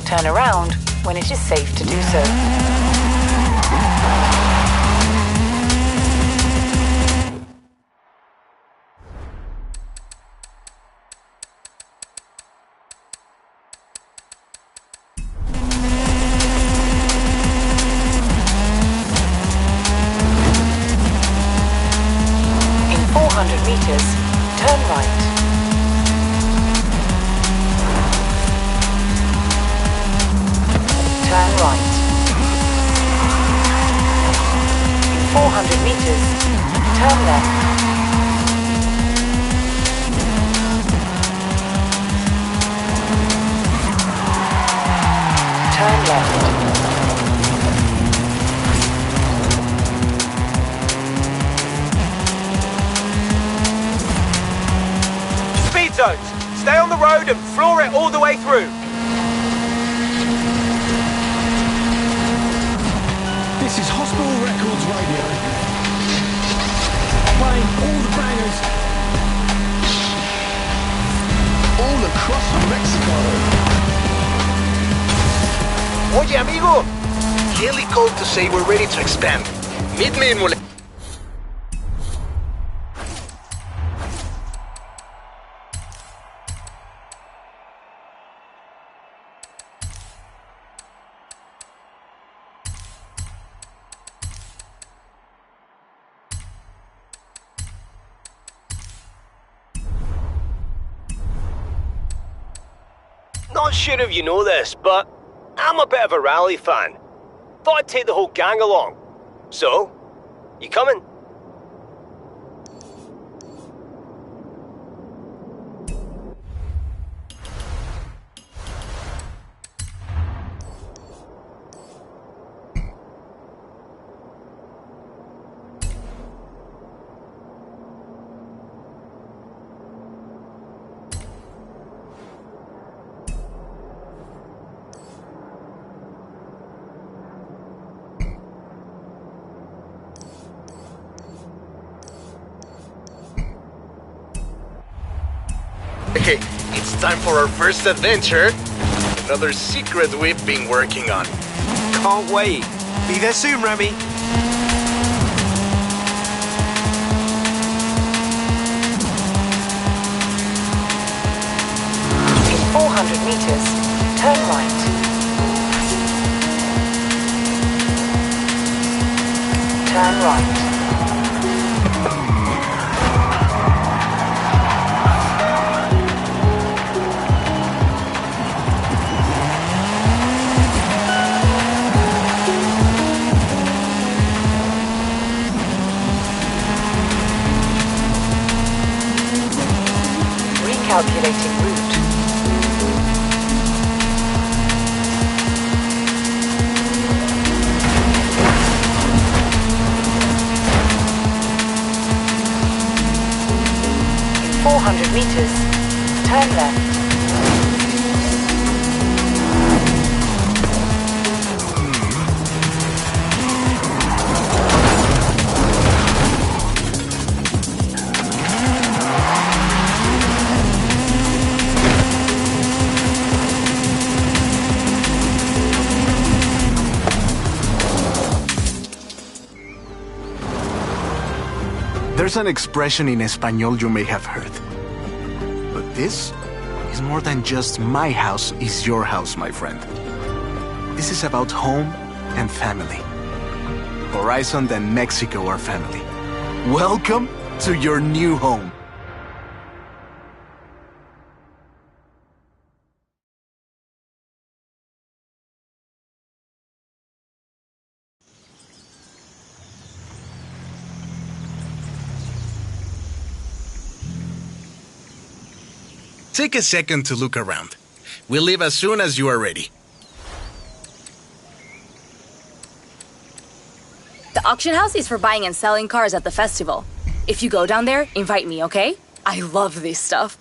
turn around when it is safe to do so. In 400 meters, turn right. Turn right. In 400 meters, turn left. Turn left. Speed zones. Stay on the road and floor it all the way through. This is Hospital Records Radio. Playing all the bangers. All across Mexico. Oye, amigo! Kelly called to say we're ready to expand. Meet me in Mole... Not sure if you know this, but I'm a bit of a rally fan. Thought I'd take the whole gang along. So, you coming? Okay, it's time for our first adventure. Another secret we've been working on. Can't wait. Be there soon, Remy. In 400 meters, turn right. Turn right. Recalculating route. In 400 meters, turn left. There's an expression in Espanol you may have heard. But this is more than just my house is your house, my friend. This is about home and family. Horizon and Mexico are family. Welcome to your new home. Take a second to look around. We'll leave as soon as you are ready. The auction house is for buying and selling cars at the festival. If you go down there, invite me, okay? I love this stuff.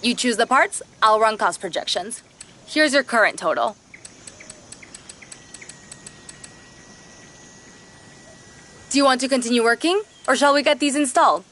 You choose the parts, I'll run cost projections. Here's your current total. Do you want to continue working, or shall we get these installed?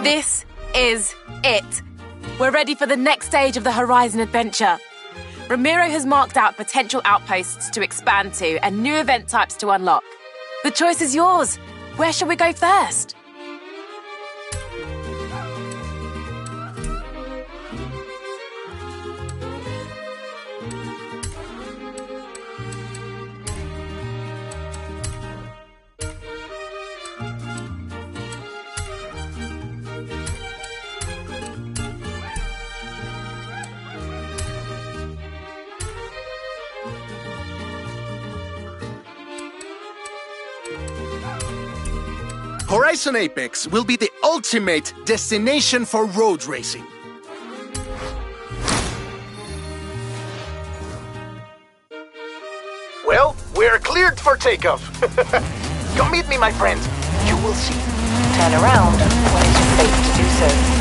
This is it. We're ready for the next stage of the Horizon adventure. Ramiro has marked out potential outposts to expand to and new event types to unlock. The choice is yours. Where shall we go first? Horizon Apex will be the ultimate destination for road racing. Well, we're cleared for takeoff. Come meet me, my friend. You will see. Turn around when it is safe to do so.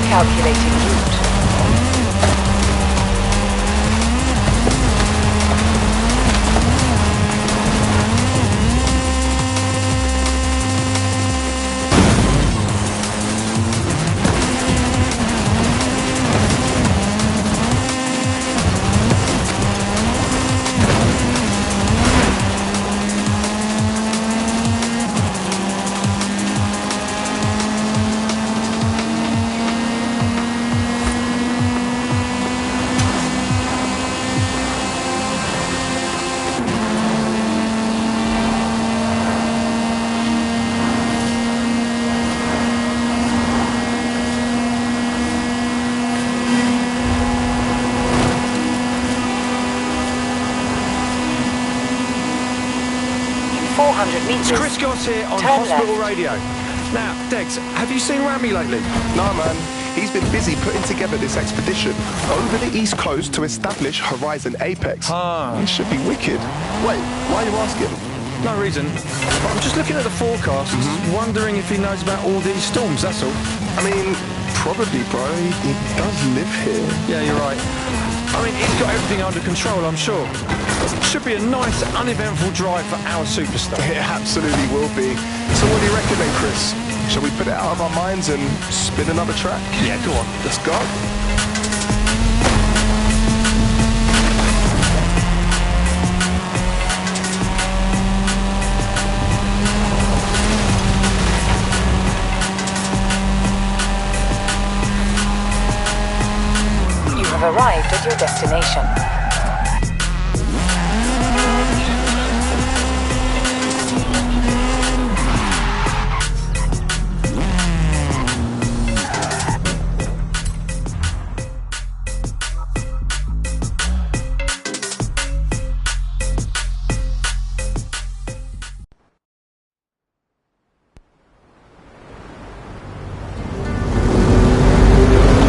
Calculating route. It's Chris Goss here on Hospital Radio. Now, Dex, have you seen Rami lately? No, man. He's been busy putting together this expedition over the East Coast to establish Horizon Apex. It should be wicked. Wait, why are you asking? No reason. But I'm just looking at the forecast, wondering if he knows about all these storms, that's all. I mean, probably, bro. He does live here. Yeah, you're right. I mean, he's got everything under control, I'm sure. It should be a nice, uneventful drive for our superstar. It absolutely will be. So what do you reckon then, Chris? Shall we put it out of our minds and spin another track? Yeah, go on. Let's go. your destination.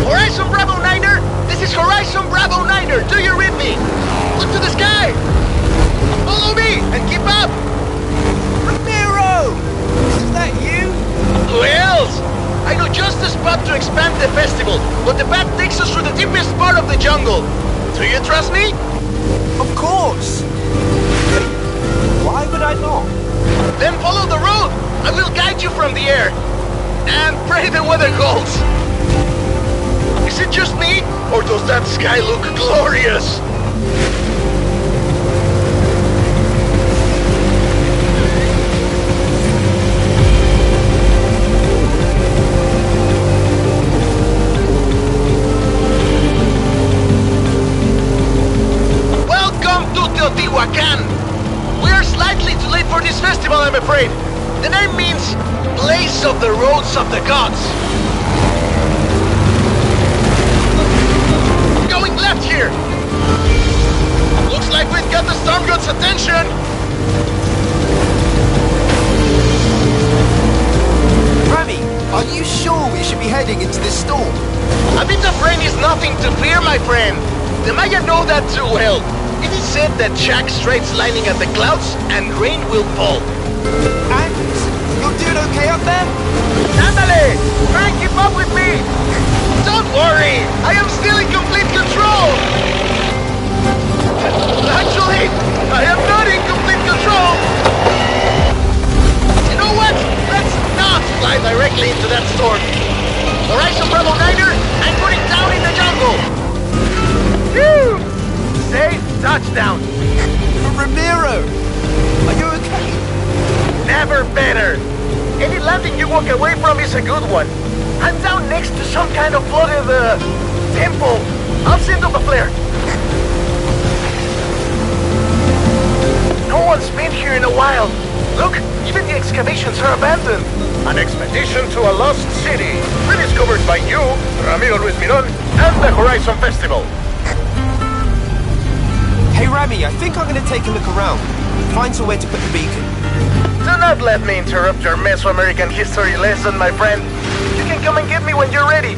Horizon Bravo Niner! This is Horizon Bravo Niner! Do you read me? Look to the sky! Follow me and keep up! Ramiro! Is that you? Who else? I know just the spot to expand the festival, but the path takes us through the deepest part of the jungle. Do you trust me? Of course! Wait, why would I not? Then follow the road! I will guide you from the air. And pray the weather holds. Is it just me, or does that sky look glorious? Welcome to Teotihuacan! We are slightly too late for this festival, I'm afraid. The name means Place of the Roads of the Gods. Going left here. Looks like we've got the Storm God's attention. Rami, are you sure we should be heading into this storm? A bit of rain is nothing to fear, my friend. The Maya know that too well. It is said that Jack straight's lining at the clouds and rain will fall. And you're doing okay up there? Ándale! Try and keep up with me! Don't worry! I am still in complete control! Actually, I am not in complete control! You know what? Let's not fly directly into that storm. Horizon Bravo Niner, I'm putting down in the jungle! Phew! Safe touchdown! Ramiro! Are you okay? Never better! Any landing you walk away from is a good one. I'm down next to some kind of flooded, temple. I'll send up a flare. No one's been here in a while. Look, even the excavations are abandoned. An expedition to a lost city. Rediscovered by you, Ramiro Luis Miron, and the Horizon Festival. Hey Rami, I think I'm gonna take a look around. Find somewhere to put the beacon. Do not let me interrupt your Mesoamerican history lesson, my friend. You can come and get me when you're ready.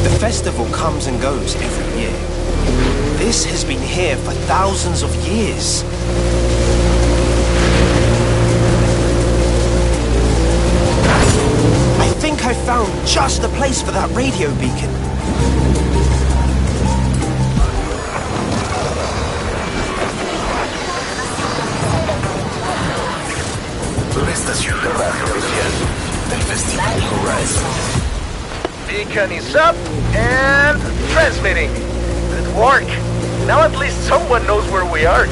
The festival comes and goes every year. This has been here for thousands of years. I think I found just the place for that radio beacon. La estación de radio oficial del Festival Horizon. Beacon is up and transmitting. Good work. Now at least someone knows where we are.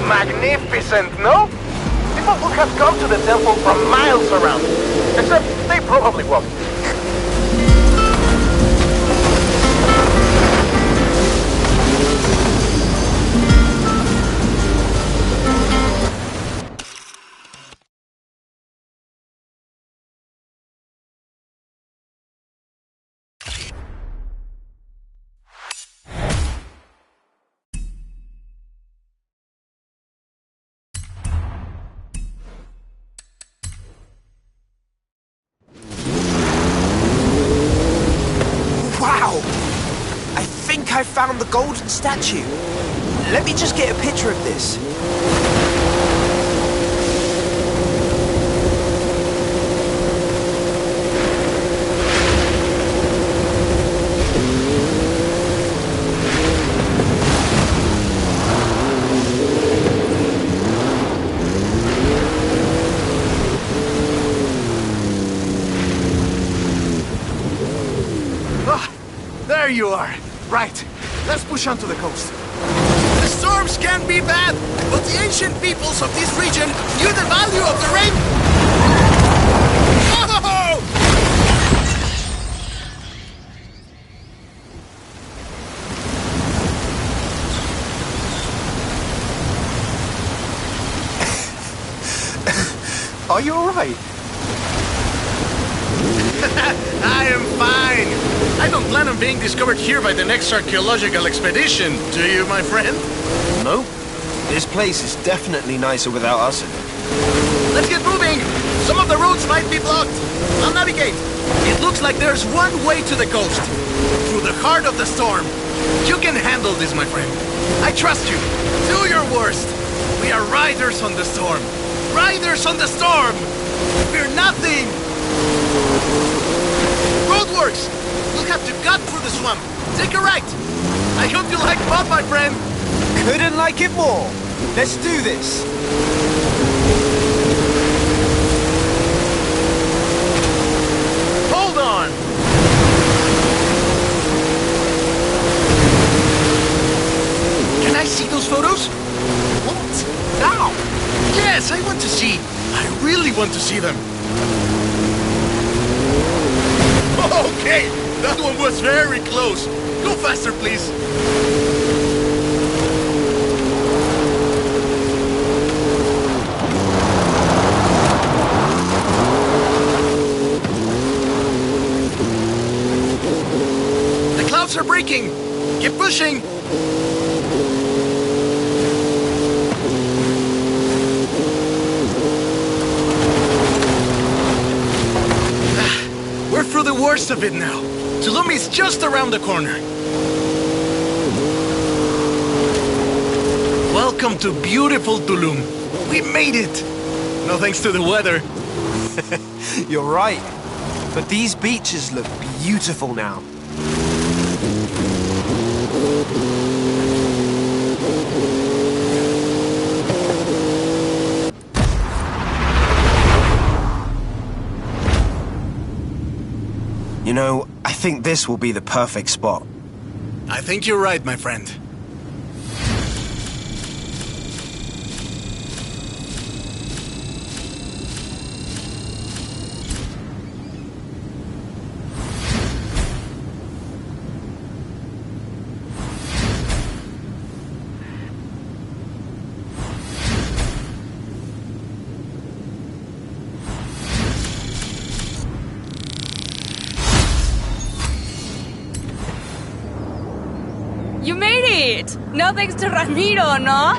Magnificent, no? People would have come to the temple from miles around. Except they probably won't. Wow! I think I found the golden statue. Let me just get a picture of this. you are. Right. Let's push on to the coast. The storms can be bad, but the ancient peoples of this region knew the value of the rain. Oh! Are you alright? I am fine. I don't plan on being discovered here by the next archaeological expedition, do you, my friend? No. This place is definitely nicer without us in it. Let's get moving! Some of the roads might be blocked. I'll navigate. It looks like there's one way to the coast. Through the heart of the storm. You can handle this, my friend. I trust you. Do your worst. We are riders on the storm. Riders on the storm! Fear nothing! Roadworks! We'll have to cut through the swamp. Take a right. I hope you like mud, my friend. Couldn't like it more. Let's do this. Hold on. Can I see those photos? What? Now? Yes, I want to see. I really want to see them. Okay, that one was very close. Go faster, please. The clouds are breaking. Keep pushing. We're through the worst of it now. Tulum is just around the corner. Welcome to beautiful Tulum. We made it. No thanks to the weather. You're right. But these beaches look beautiful now. You know, I think this will be the perfect spot. I think you're right, my friend. You made it! No thanks to Ramiro, no?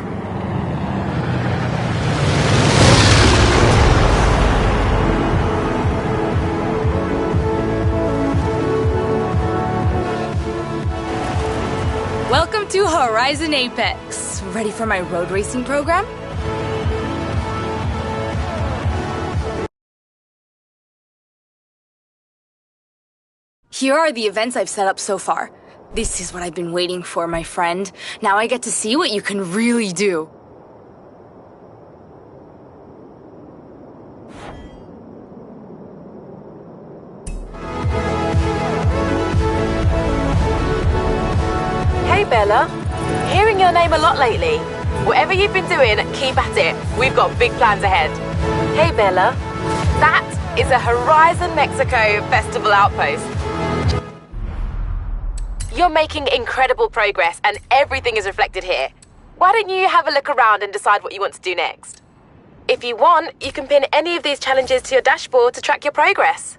Welcome to Horizon Apex. Ready for my road racing program? Here are the events I've set up so far. This is what I've been waiting for, my friend. Now I get to see what you can really do. Hey Bella, hearing your name a lot lately. Whatever you've been doing, keep at it. We've got big plans ahead. Hey Bella, that is a Horizon Mexico Festival outpost. You're making incredible progress and everything is reflected here. Why don't you have a look around and decide what you want to do next? If you want, you can pin any of these challenges to your dashboard to track your progress.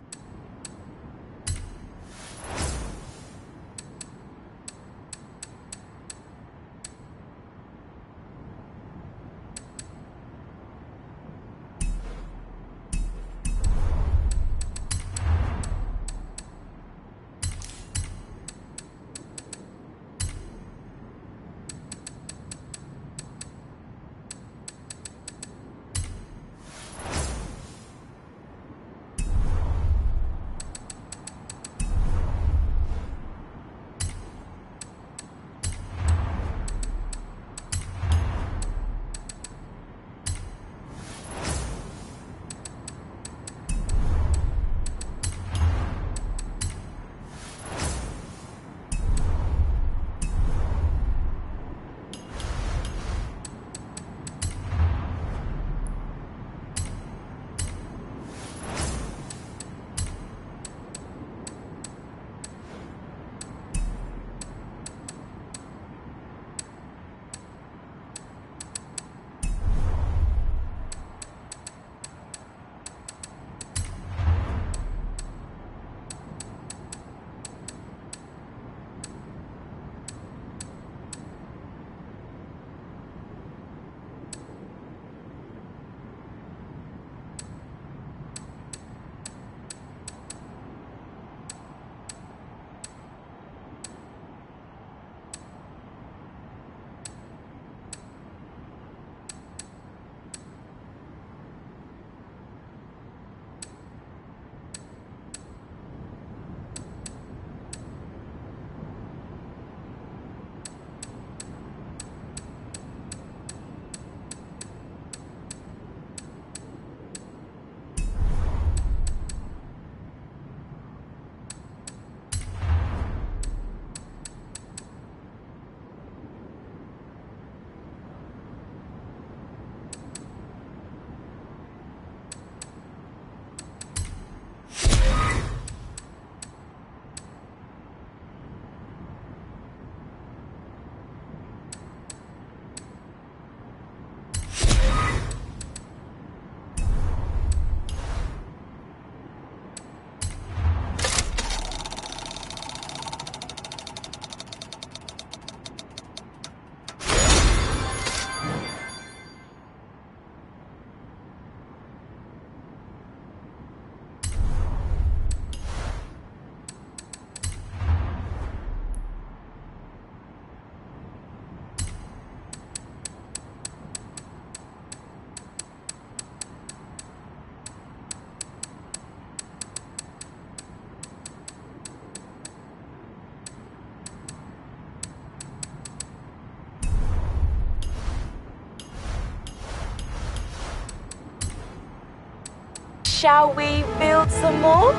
shall we build some more?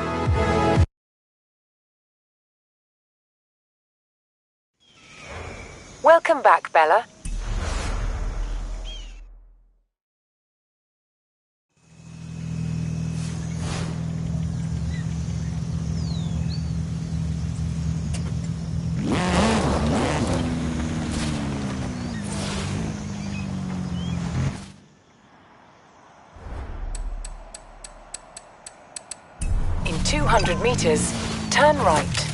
Welcome back, Bella. In 200 meters, turn right.